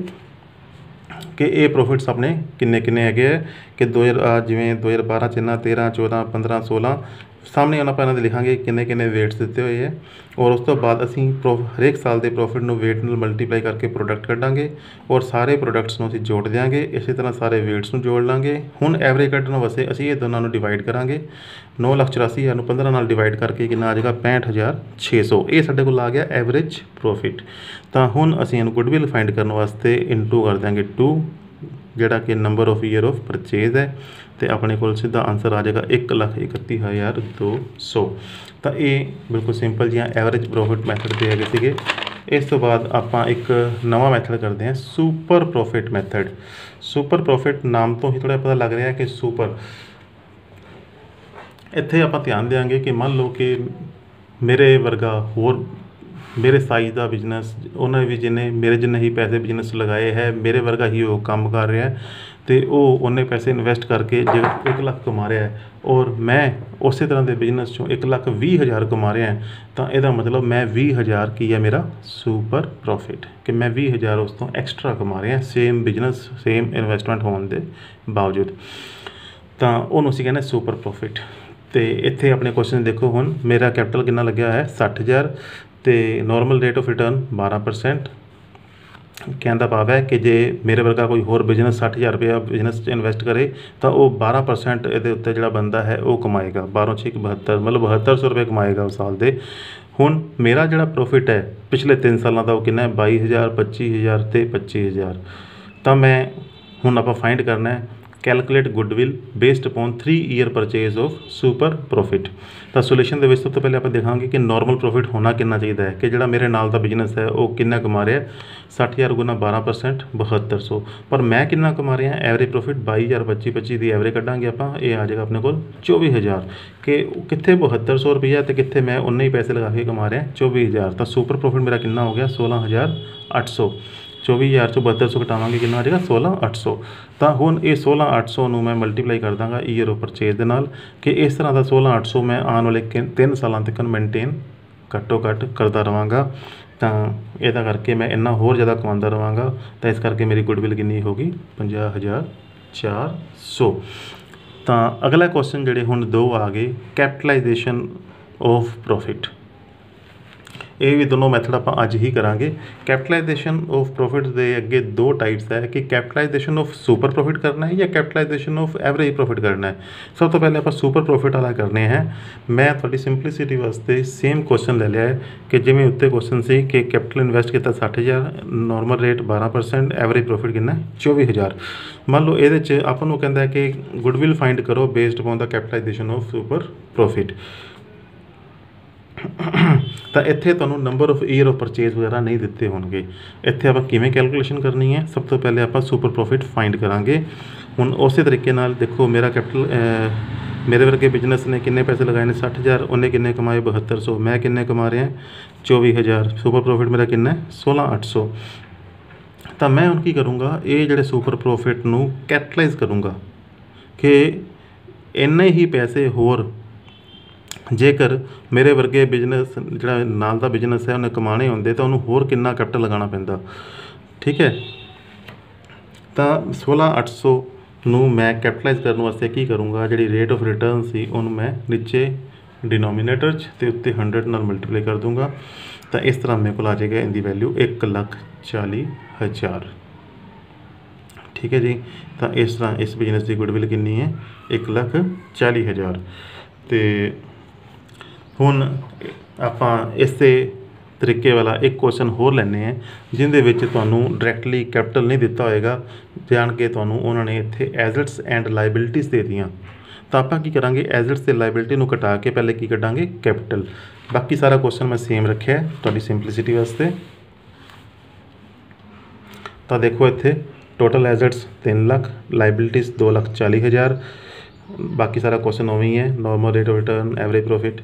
ਕਿ ਇਹ ਪ੍ਰੋਫਿਟਸ ਆਪਣੇ ਕਿੰਨੇ ਕਿੰਨੇ ਹੈਗੇ ਹੈ ਕਿ ਜਿਵੇਂ 2012 'ਚ ਇਹਨਾਂ 13, 14, 15, 16 ਸਾਹਮਣੇ ਉਹਨਾਂ ਆਪਾਂ ਇਹਨਾਂ ਦੇ ਲਿਖਾਂਗੇ ਕਿੰਨੇ ਕਿੰਨੇ ਵੇਟਸ ਦਿੱਤੇ ਹੋਏ ਹੈ। ਔਰ ਉਸ ਤੋਂ ਬਾਅਦ ਅਸੀਂ ਹਰੇਕ ਸਾਲ ਦੇ ਪ੍ਰੋਫਿਟ ਨੂੰ ਵੇਟ ਨਾਲ ਮਲਟੀਪਲਾਈ ਕਰਕੇ ਪ੍ਰੋਡਕਟ ਕੱਢਾਂਗੇ ਔਰ ਸਾਰੇ ਪ੍ਰੋਡਕਟਸ ਨੂੰ ਅਸੀਂ ਜੋੜ ਦਿਆਂਗੇ। ਇਸੇ ਤਰ੍ਹਾਂ ਸਾਰੇ ਵੇਟਸ ਨੂੰ ਜੋੜ ਲਾਂਗੇ। ਹੁਣ ਐਵਰੇਜ ਕੱਢਣ ਵਾਸਤੇ ਅਸੀਂ ਇਹ ਦੋਨਾਂ ਨੂੰ ਡਿਵਾਈਡ ਕਰਾਂਗੇ। 9,84,000 ਨੂੰ 15 ਨਾਲ ਡਿਵਾਈਡ ਕਰਕੇ ਕਿੰਨਾ ਆ ਜਾਏਗਾ 65,600। ਇਹ ਸਾਡੇ ਕੋਲ ਆ ਗਿਆ ਐਵਰੇਜ ਪ੍ਰੋਫਿਟ। ਤਾਂ ਹੁਣ ਅਸੀਂ ਇਹਨੂੰ ਗੁੱਡਵਿਲ ਫਾਈਂਡ ਕਰਨ ਵਾਸਤੇ ਇਨਟੂ ਕਰ ਦਿਆਂਗੇ 2 ਜਿਹੜਾ ਕਿ number of year of purchase ਹੈ ਤੇ ਆਪਣੇ ਕੋਲ ਸਿੱਧਾ ਆਨਸਰ ਆ ਜਾਏਗਾ 1,31,200। ਤਾਂ ਇਹ ਬਿਲਕੁਲ ਸਿੰਪਲ ਜਿਹਾ ਐਵਰੇਜ ਪ੍ਰੋਫਿਟ ਮੈਥਡ ਦੇ ਹੈਗੇ ਸੀਗੇ। ਇਸ ਤੋਂ ਬਾਅਦ ਆਪਾਂ ਇੱਕ ਨਵਾਂ ਮੈਥਡ ਕਰਦੇ ਹਾਂ, super profit method. Super profit ਨਾਮ ਤੋਂ ਹੀ ਥੋੜ੍ਹਾ ਪਤਾ ਲੱਗ ਰਿਹਾ ਕਿ ਸੁਪਰ। ਇੱਥੇ ਆਪਾਂ ਧਿਆਨ ਦਿਆਂਗੇ ਕਿ ਮੰਨ ਲਓ ਕਿ ਮੇਰੇ ਵਰਗਾ ਹੋਰ ਮੇਰੇ ਸਾਈਜ਼ ਦਾ ਬਿਜ਼ਨਸ, ਉਹਨਾਂ ਵੀ ਜਿਹਨੇ ਮੇਰੇ ਜਿੰਨੇ ਹੀ ਪੈਸੇ ਬਿਜ਼ਨਸ ਲਗਾਏ ਹੈ, ਮੇਰੇ ਵਰਗਾ ਹੀ ਉਹ ਕੰਮ ਕਰ ਰਿਹਾ ਅਤੇ ਉਹ ਉਹਨੇ ਪੈਸੇ ਇਨਵੈਸਟ ਕਰਕੇ ਜੇ 1 ਲੱਖ ਕਮਾ ਰਿਹਾ ਹੈ ਔਰ ਮੈਂ ਉਸੇ ਤਰ੍ਹਾਂ ਦੇ ਬਿਜ਼ਨਸ 'ਚੋਂ 1,20,000 ਕਮਾ ਰਿਹਾ ਤਾਂ ਇਹਦਾ ਮਤਲਬ ਮੈਂ 20,000 ਕੀ ਹੈ ਮੇਰਾ ਸੁਪਰ ਪ੍ਰੋਫਿਟ, ਕਿ ਮੈਂ 20,000 ਉਸ ਤੋਂ ਐਕਸਟਰਾ ਕਮਾ ਰਿਹਾ ਸੇਮ ਬਿਜ਼ਨਸ ਸੇਮ ਇਨਵੈਸਟਮੈਂਟ ਹੋਣ ਦੇ ਬਾਵਜੂਦ। ਤਾਂ ਉਹਨੂੰ ਅਸੀਂ ਕਹਿੰਦੇ ਸੁਪਰ ਪ੍ਰੋਫਿਟ। ਅਤੇ ਇੱਥੇ ਆਪਣੇ ਕੁਐਸਚਨ ਦੇਖੋ, ਹੁਣ ਮੇਰਾ ਕੈਪੀਟਲ ਕਿੰਨਾ ਲੱਗਿਆ ਹੈ 60,000 ਅਤੇ ਨੋਰਮਲ ਰੇਟ ਆਫ ਰਿਟਰਨ 12%। ਕਹਿਣ ਦਾ ਭਾਵ ਹੈ ਕਿ ਜੇ ਮੇਰੇ ਵਰਗਾ ਕੋਈ ਹੋਰ ਬਿਜ਼ਨਸ 60,000 ਰੁਪਇਆ ਬਿਜ਼ਨਸ 'ਚ ਇਨਵੈਸਟ ਕਰੇ ਤਾਂ ਉਹ 12% ਇਹਦੇ ਉੱਤੇ ਜਿਹੜਾ ਬੰਦਾ ਹੈ ਉਹ ਕਮਾਏਗਾ। 12 6 72 ਮਤਲਬ 7200 ਰੁਪਏ ਕਮਾਏਗਾ ਉਸ ਸਾਲ ਦੇ। ਹੁਣ ਮੇਰਾ ਜਿਹੜਾ ਪ੍ਰੋਫਿਟ ਹੈ ਪਿਛਲੇ 3 ਸਾਲਾਂ ਦਾ ਉਹ ਕਿੰਨਾ ਹੈ 22,000, 25,000 ਅਤੇ 25,000। ਤਾਂ ਮੈਂ ਹੁਣ ਆਪਾਂ ਫਾਈਂਡ ਕਰਨਾ ਹੈ calculate goodwill based upon 3 year purchase of super profit. ਤਾਂ ਸੋਲੂਸ਼ਨ ਦੇ ਵਿੱਚ ਸਭ ਤੋਂ ਪਹਿਲੇ ਆਪਾਂ ਦੇਖਾਂਗੇ ਕਿ ਨੋਰਮਲ ਪ੍ਰੋਫਿਟ ਹੋਣਾ ਕਿੰਨਾ ਚਾਹੀਦਾ ਹੈ, ਕਿ ਜਿਹੜਾ ਮੇਰੇ ਨਾਲ ਦਾ ਬਿਜ਼ਨਸ ਹੈ ਉਹ ਕਿੰਨਾ ਕਮਾ ਰਿਹਾ 60,000 ਗੁਣਾ 12% 7200। ਪਰ ਮੈਂ ਕਿੰਨਾ ਕਮਾ ਰਿਹਾ ਐਵਰੇਜ ਪ੍ਰੋਫਿਟ 22,000 25 ਦੀ ਐਵਰੇਜ ਕੱਢਾਂਗੇ ਆਪਾਂ, ਇਹ ਆ ਜਾਏਗਾ ਆਪਣੇ ਕੋਲ 24,000। ਕਿ ਕਿੱਥੇ 7200 ਰੁਪਈਆ ਅਤੇ ਕਿੱਥੇ ਮੈਂ ਉਨੇ ਹੀ ਪੈਸੇ ਲਗਾ ਕੇ ਕਮਾ ਰਿਹਾ 24,000। ਤਾਂ ਸੁਪਰ ਪ੍ਰੋਫਿਟ ਮੇਰਾ ਕਿੰਨਾ ਹੋ ਗਿਆ 16,800। 24,000 ਚੋਂ 7200 ਘਟਾਵਾਂਗੇ ਕਿੰਨਾ ਆ ਜਾਏਗਾ 16,800। ਤਾਂ ਹੁਣ ਇਹ 16,800 ਨੂੰ ਮੈਂ ਮਲਟੀਪਲਾਈ ਕਰ ਦਾਂਗਾ ਈਅਰ ਆਫ ਪਰਚੇਜ਼ ਦੇ ਨਾਲ, ਕਿ ਇਸ ਤਰ੍ਹਾਂ ਦਾ 16,800 ਮੈਂ ਆਉਣ ਵਾਲੇ 3 ਸਾਲਾਂ ਤੱਕ ਮੇਨਟੇਨ ਘੱਟੋ ਘੱਟ ਕਰਦਾ ਰਹਾਂਗਾ। ਤਾਂ ਇਹਦਾ ਕਰਕੇ ਮੈਂ ਇੰਨਾ ਹੋਰ ਜ਼ਿਆਦਾ ਕਮਾਉਂਦਾ ਰਹਾਂਗਾ। ਤਾਂ ਇਸ ਕਰਕੇ ਮੇਰੀ ਗੁੱਡਵਿਲ ਕਿੰਨੀ ਹੋਗੀ 50,400। ਤਾਂ ਅਗਲਾ ਕੁਐਸਚਨ ਜਿਹੜੇ ਹੁਣ 2 ਆ ਗਏ, ਕੈਪੀਟਲਾਈਜੇਸ਼ਨ ਆਫ ਪ੍ਰੋਫਿਟ। ਇਹ ਵੀ ਦੋਨੋਂ ਮੈਥਡ ਆਪਾਂ ਅੱਜ ਹੀ ਕਰਾਂਗੇ। ਕੈਪੀਟਲਾਈਜੇਸ਼ਨ ਆਫ ਪ੍ਰੋਫਿਟ ਦੇ ਅੱਗੇ 2 ਟਾਈਪਸ ਹੈ ਕਿ ਕੈਪੀਟਲਾਈਜੇਸ਼ਨ ਆਫ ਸੁਪਰ ਪ੍ਰੋਫਿਟ ਕਰਨਾ ਹੈ ਜਾਂ ਕੈਪੀਟਲਾਈਜੇਸ਼ਨ ਆਫ ਐਵਰੇਜ ਪ੍ਰੋਫਿਟ ਕਰਨਾ ਹੈ। ਸਭ ਤੋਂ ਪਹਿਲੇ ਆਪਾਂ ਸੁਪਰ ਪ੍ਰੋਫਿਟ ਵਾਲਾ ਕਰਨੇ ਹੈ। ਮੈਂ ਤੁਹਾਡੀ ਸਿੰਪਲਿਸਿਟੀ ਵਾਸਤੇ ਸੇਮ ਕੁਐਸਚਨ ਲੈ ਲਿਆ ਹੈ ਕਿ ਜਿਵੇਂ ਉੱਤੇ ਕੁਐਸਚਨ ਸੀ ਕਿ ਕੈਪੀਟਲ ਇਨਵੈਸਟ ਕੀਤਾ 60,000, ਨੋਰਮਲ ਰੇਟ 12%, ਐਵਰੇਜ ਪ੍ਰੋਫਿਟ ਕਿੰਨਾ 24,000। ਮੰਨ ਲਓ ਇਹਦੇ 'ਚ ਆਪਾਂ ਨੂੰ ਕਹਿੰਦਾ ਕਿ ਗੁੱਡਵਿਲ ਫਾਈਂਡ ਕਰੋ based upon the capitalization of super profit. ਤਾਂ ਇੱਥੇ ਤੁਹਾਨੂੰ number of year of purchase ਵਗੈਰਾ ਨਹੀਂ ਦਿੱਤੇ ਹੋਣਗੇ। ਇੱਥੇ ਆਪਾਂ ਕਿਵੇਂ ਕੈਲਕੂਲੇਸ਼ਨ ਕਰਨੀ ਹੈ, ਸਭ ਤੋਂ ਪਹਿਲੇ ਆਪਾਂ ਸੁਪਰ ਪ੍ਰੋਫਿਟ ਫਾਈਂਡ ਕਰਾਂਗੇ। ਹੁਣ ਉਸੇ ਤਰੀਕੇ ਨਾਲ ਦੇਖੋ ਮੇਰਾ ਕੈਪੀਟਲ ਮੇਰੇ ਵਰਗੇ ਬਿਜ਼ਨਸ ਨੇ ਕਿੰਨੇ ਪੈਸੇ ਲਗਾਏ ਨੇ 60,000, ਉਹਨੇ ਕਿੰਨੇ ਕਮਾਏ 7200, ਮੈਂ ਕਿੰਨੇ ਕਮਾ ਰਿਹਾ 24,000। ਸੁਪਰ ਪ੍ਰੋਫਿਟ ਮੇਰਾ ਕਿੰਨਾ 16,800। ਤਾਂ ਮੈਂ ਹੁਣ ਕੀ ਕਰੂੰਗਾ, ਇਹ ਜਿਹੜੇ ਸੁਪਰ ਪ੍ਰੋਫਿਟ ਨੂੰ ਕੈਪੀਟਲਾਈਜ਼ ਕਰੂੰਗਾ ਕਿ ਇੰਨੇ ਹੀ ਪੈਸੇ ਹੋਰ ਜੇਕਰ ਮੇਰੇ ਵਰਗੇ ਬਿਜ਼ਨਸ ਜਿਹੜਾ ਨਾਲ ਦਾ ਬਿਜ਼ਨਸ ਹੈ ਉਹਨੇ ਕਮਾਣੇ ਹੁੰਦੇ ਤਾਂ ਉਹਨੂੰ ਹੋਰ ਕਿੰਨਾ ਕੈਪੀਟਲ ਲਗਾਉਣਾ ਪੈਂਦਾ। ਠੀਕ ਹੈ। ਤਾਂ 16,800 ਨੂੰ ਮੈਂ ਕੈਪੀਟਲਾਈਜ਼ ਕਰਨ ਵਾਸਤੇ ਕੀ ਕਰੂੰਗਾ, ਜਿਹੜੀ ਰੇਟ ਆਫ ਰਿਟਰਨ ਸੀ ਉਹਨੂੰ ਮੈਂ ਨੀਚੇ ਡਿਨੋਮੀਨੇਟਰ 'ਚ ਅਤੇ ਉੱਤੇ 100 ਨਾਲ ਮਲਟੀਪਲਾਈ ਕਰ ਦੂੰਗਾ। ਤਾਂ ਇਸ ਤਰ੍ਹਾਂ ਮੇਰੇ ਕੋਲ ਆ ਜਾਏਗਾ ਇਹਦੀ ਵੈਲਿਊ 1,40,000। ਠੀਕ ਹੈ ਜੀ। ਤਾਂ ਇਸ ਤਰ੍ਹਾਂ ਇਸ ਬਿਜ਼ਨਸ ਦੀ ਗੁੱਡਵਿਲ ਕਿੰਨੀ ਹੈ 1,40,000। ਅਤੇ ਹੁਣ ਆਪਾਂ ਇਸੇ ਤਰੀਕੇ ਵਾਲਾ ਇੱਕ ਕੁਐਸਚਨ ਹੋਰ ਲੈਂਦੇ ਹਾਂ ਜਿਹਦੇ ਵਿੱਚ ਤੁਹਾਨੂੰ ਡਾਇਰੈਕਟਲੀ ਕੈਪੀਟਲ ਨਹੀਂ ਦਿੱਤਾ ਹੋਏਗਾ, ਜਾਣ ਕੇ ਤੁਹਾਨੂੰ ਉਹਨਾਂ ਨੇ ਇੱਥੇ ਐਸੈਟਸ ਐਂਡ ਲਾਇਬਿਲਿਟੀਜ਼ ਦੇ ਦਿੱਤੀਆਂ। ਤਾਂ ਆਪਾਂ ਕੀ ਕਰਾਂਗੇ, ਐਸੈਟਸ ਅਤੇ ਲਾਇਬਿਲਿਟੀ ਨੂੰ ਘਟਾ ਕੇ ਪਹਿਲੇ ਕੀ ਕੱਢਾਂਗੇ ਕੈਪੀਟਲ। ਬਾਕੀ ਸਾਰਾ ਕੁਐਸਚਨ ਮੈਂ ਸੇਮ ਰੱਖਿਆ ਤੁਹਾਡੀ ਸਿੰਪਲਿਸਿਟੀ ਵਾਸਤੇ। ਤਾਂ ਦੇਖੋ ਇੱਥੇ ਟੋਟਲ ਐਸੈਟਸ 3 ਲੱਖ, ਲਾਇਬਿਲਿਟੀਜ਼ 2,40,000। ਬਾਕੀ ਸਾਰਾ ਕੁਐਸਚਨ ਉਵੇਂ ਹੀ ਹੈ, normal rate of return, average profit.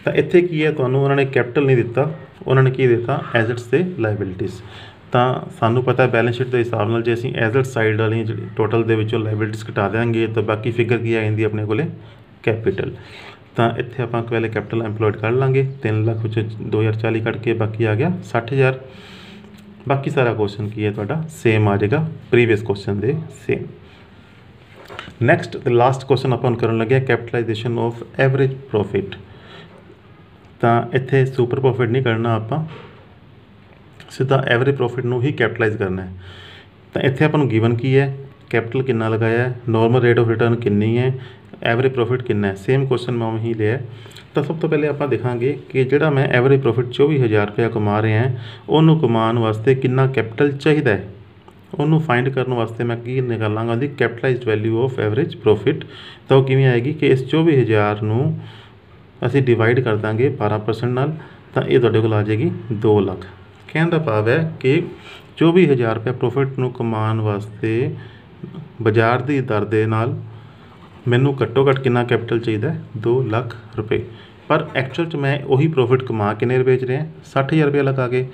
ਤਾਂ ਇੱਥੇ ਕੀ ਹੈ, ਤੁਹਾਨੂੰ ਉਹਨਾਂ ਨੇ ਕੈਪੀਟਲ ਨਹੀਂ ਦਿੱਤਾ, ਉਹਨਾਂ ਨੇ ਕੀ ਦਿੱਤਾ, ਐਸੈਟਸ ਤੇ ਲਾਇਬਿਲਿਟੀਜ਼। ਤਾਂ ਸਾਨੂੰ ਪਤਾ ਬੈਲੈਂਸ ਸ਼ੀਟ ਦੇ ਹਿਸਾਬ ਨਾਲ ਜੇ ਅਸੀਂ ਐਸੈਟ ਸਾਈਡ ਵਾਲੀ ਜਿਹੜੀ ਟੋਟਲ ਦੇ ਵਿੱਚੋਂ ਲਾਇਬਿਲਿਟੀਜ਼ ਘਟਾ ਦਿਆਂਗੇ ਤਾਂ ਬਾਕੀ ਫਿਗਰ ਕੀ ਆ ਜਾਂਦੀ ਆਪਣੇ ਕੋਲੇ, ਕੈਪੀਟਲ। ਤਾਂ ਇੱਥੇ ਆਪਾਂ ਪਹਿਲੇ ਕੈਪੀਟਲ ਐਮਪਲੋਇਡ ਕੱਢ ਲਾਂਗੇ, 3 ਲੱਖ ਵਿੱਚ 2040 ਕੱਢ ਕੇ ਬਾਕੀ ਆ ਗਿਆ 60,000। ਬਾਕੀ ਸਾਰਾ ਕੁਐਸਚਨ ਕੀ ਹੈ ਤੁਹਾਡਾ ਸੇਮ ਆ ਜਾਏਗਾ ਪ੍ਰੀਵੀਅਸ ਕੁਐਸਚਨ ਦੇ ਸੇਮ। ਨੈਕਸਟ ਤੇ ਲਾਸਟ ਕੁਐਸਚਨ ਆਪਾਂ ਕਰਨ ਲੱਗੇ ਕੈਪੀਟਲਾਈਜੇਸ਼ਨ ਆਫ ਐਵਰੇਜ ਪ੍ਰੋਫਿਟ। ਤਾਂ ਇੱਥੇ ਸੁਪਰ ਪ੍ਰੋਫਿਟ ਨਹੀਂ ਕਰਨਾ, ਆਪਾਂ ਸਿੱਧਾ ਐਵਰੇਜ ਪ੍ਰੋਫਿਟ ਨੂੰ ਹੀ ਕੈਪੀਟਲਾਈਜ਼ ਕਰਨਾ ਹੈ। ਤਾਂ ਇੱਥੇ ਆਪਾਂ ਨੂੰ ਗਿਵਨ ਕੀ ਹੈ, ਕੈਪੀਟਲ ਕਿੰਨਾ ਲਗਾਇਆ ਹੈ, ਨੋਰਮਲ ਰੇਟ ਆਫ ਰਿਟਰਨ ਕਿੰਨੀ ਹੈ, ਐਵਰੇਜ ਪ੍ਰੋਫਿਟ ਕਿੰਨਾ ਹੈ, ਸੇਮ ਕੁਐਸਚਨ ਮੈਂ ਉਹੀ ਲਿਆ। ਤਾਂ ਸਭ ਤੋਂ ਪਹਿਲੇ ਆਪਾਂ ਦੇਖਾਂਗੇ ਕਿ ਜਿਹੜਾ ਮੈਂ ਐਵਰੇਜ ਪ੍ਰੋਫਿਟ 24,000 ਰੁਪਇਆ ਕਮਾ ਰਿਹਾ ਉਹਨੂੰ ਕਮਾਉਣ ਵਾਸਤੇ ਕਿੰਨਾ ਕੈਪੀਟਲ ਚਾਹੀਦਾ ਹੈ। ਉਹਨੂੰ ਫਾਈਂਡ ਕਰਨ ਵਾਸਤੇ ਮੈਂ ਕੀ ਨਿਕਾਲਾਂਗਾ, ਉਹਦੀ capitalised value of average profit. ਤਾਂ ਉਹ ਕਿਵੇਂ ਆਏਗੀ ਕਿ ਇਸ 24,000 ਨੂੰ ਅਸੀਂ ਡਿਵਾਈਡ ਕਰ ਦਾਂਗੇ 12% ਨਾਲ, ਤਾਂ ਇਹ ਤੁਹਾਡੇ ਕੋਲ ਆ ਜਾਏਗੀ 2 ਲੱਖ। ਕਹਿਣ ਦਾ ਭਾਵ ਹੈ ਕਿ 24,000 ਰੁਪਏ ਪ੍ਰੋਫਿਟ ਨੂੰ ਕਮਾਉਣ ਵਾਸਤੇ ਬਾਜ਼ਾਰ ਦੀ ਦਰ ਦੇ ਨਾਲ ਮੈਨੂੰ ਘੱਟੋ ਘੱਟ ਕਿੰਨਾ ਕੈਪੀਟਲ ਚਾਹੀਦਾ, 2 ਲੱਖ ਰੁਪਏ। ਪਰ ਐਕਚੁਅਲ 'ਚ ਮੈਂ ਉਹੀ ਪ੍ਰੋਫਿਟ ਕਮਾ ਕਿੰਨੇ ਰੁਪਏ 'ਚ ਰਿਹਾ, 60,000 ਰੁਪਏ ਲਗਾ ਕੇ।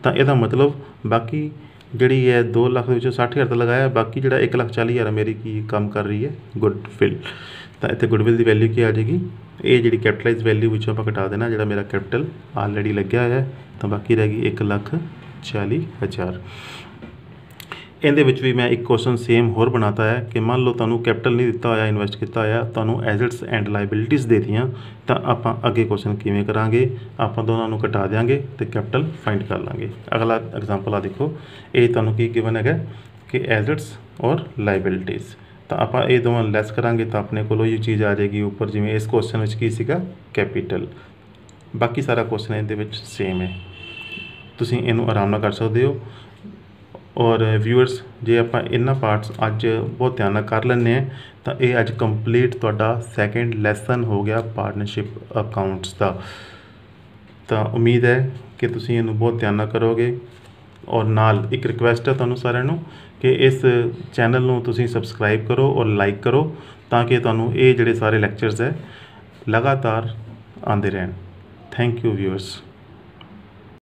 ਤਾਂ ਇਹਦਾ ਮਤਲਬ ਬਾਕੀ ਜਿਹੜੀ ਹੈ 2 ਲੱਖ ਦੇ ਵਿੱਚੋਂ 60,000 ਤਾਂ ਲਗਾਇਆ, ਬਾਕੀ ਜਿਹੜਾ 1,40,000 ਮੇਰੀ ਕੀ ਕੰਮ ਕਰ ਰਹੀ ਹੈ, ਗੁੱਡਵਿਲ। ਤਾਂ ਇੱਥੇ ਗੁੱਡਵਿਲ ਦੀ ਵੈਲਿਊ ਕੀ ਆ ਜਾਏਗੀ, ਇਹ ਜਿਹੜੀ ਕੈਪੀਟਲਾਈਜ਼ ਵੈਲਿਊ ਵਿੱਚੋਂ ਆਪਾਂ ਘਟਾ ਦੇਣਾ ਜਿਹੜਾ ਮੇਰਾ ਕੈਪੀਟਲ ਆਲਰੇਡੀ ਲੱਗਿਆ ਹੋਇਆ, ਤਾਂ ਬਾਕੀ ਰਹਿ ਗਈ 1,40,000। ਇਹਦੇ ਵਿੱਚ ਵੀ ਮੈਂ ਇੱਕ ਕੁਐਸਚਨ ਸੇਮ ਹੋਰ ਬਣਾਤਾ ਹੈ ਕਿ ਮੰਨ ਲਓ ਤੁਹਾਨੂੰ ਕੈਪੀਟਲ ਨਹੀਂ ਦਿੱਤਾ ਹੋਇਆ, ਇਨਵੈਸਟ ਕੀਤਾ ਹੋਇਆ, ਤੁਹਾਨੂੰ ਐਸੈਟਸ ਐਂਡ ਲਾਇਬਿਲਿਟੀਜ਼ ਦੇ ਦਿੱਤੀਆਂ, ਤਾਂ ਆਪਾਂ ਅੱਗੇ ਕੁਐਸਚਨ ਕਿਵੇਂ ਕਰਾਂਗੇ, ਆਪਾਂ ਦੋਨਾਂ ਨੂੰ ਘਟਾ ਦਿਆਂਗੇ ਤੇ ਕੈਪੀਟਲ ਫਾਈਂਡ ਕਰ ਲਾਂਗੇ। ਅਗਲਾ ਐਗਜ਼ਾਮਪਲ ਆ ਦੇਖੋ, ਇਹ ਤੁਹਾਨੂੰ ਕੀ ਗਿਵਨ ਹੈਗਾ ਕਿ ਐਸੈਟਸ ਔਰ ਲਾਇਬਿਲਿਟੀਜ਼। ਤਾਂ ਆਪਾਂ ਇਹ ਦੋਵਾਂ ਲੈਸ ਕਰਾਂਗੇ ਤਾਂ ਆਪਣੇ ਕੋਲ ਇਹ ਚੀਜ਼ ਆ ਜਾਏਗੀ ਉੱਪਰ, ਜਿਵੇਂ ਇਸ ਕੁਐਸਚਨ ਵਿੱਚ ਕੀ ਸੀਗਾ, ਕੈਪੀਟਲ। ਬਾਕੀ ਸਾਰਾ ਕੁਐਸਚਨ ਇਹਦੇ ਵਿੱਚ ਸੇਮ ਹੈ, ਤੁਸੀਂ ਇਹਨੂੰ ਆਰਾਮ ਨਾਲ ਕਰ ਸਕਦੇ ਹੋ। ਔਰ ਵਿਊਅਰਸ, ਜੇ ਆਪਾਂ ਇਹਨਾਂ ਪਾਰਟਸ ਅੱਜ ਬਹੁਤ ਧਿਆਨ ਨਾਲ ਕਰ ਲੈਂਦੇ ਹਾਂ ਤਾਂ ਇਹ ਅੱਜ ਕੰਪਲੀਟ ਤੁਹਾਡਾ ਸੈਕਿੰਡ ਲੈਸਨ ਹੋ ਗਿਆ ਪਾਰਟਨਰਸ਼ਿਪ ਅਕਾਊਂਟਸ ਦਾ। ਤਾਂ ਉਮੀਦ ਹੈ ਕਿ ਤੁਸੀਂ ਇਹਨੂੰ ਬਹੁਤ ਧਿਆਨ ਨਾਲ ਕਰੋਗੇ। ਔਰ ਨਾਲ ਇੱਕ ਰਿਕੁਐਸਟ ਹੈ ਤੁਹਾਨੂੰ ਸਾਰਿਆਂ ਨੂੰ ਕਿ ਇਸ ਚੈਨਲ ਨੂੰ ਤੁਸੀਂ ਸਬਸਕ੍ਰਾਈਬ ਕਰੋ ਔਰ ਲਾਈਕ ਕਰੋ, ਤਾਂ ਕਿ ਤੁਹਾਨੂੰ ਇਹ ਜਿਹੜੇ ਸਾਰੇ ਲੈਕਚਰਸ ਹੈ ਲਗਾਤਾਰ ਆਉਂਦੇ ਰਹਿਣ। Thank you viewers.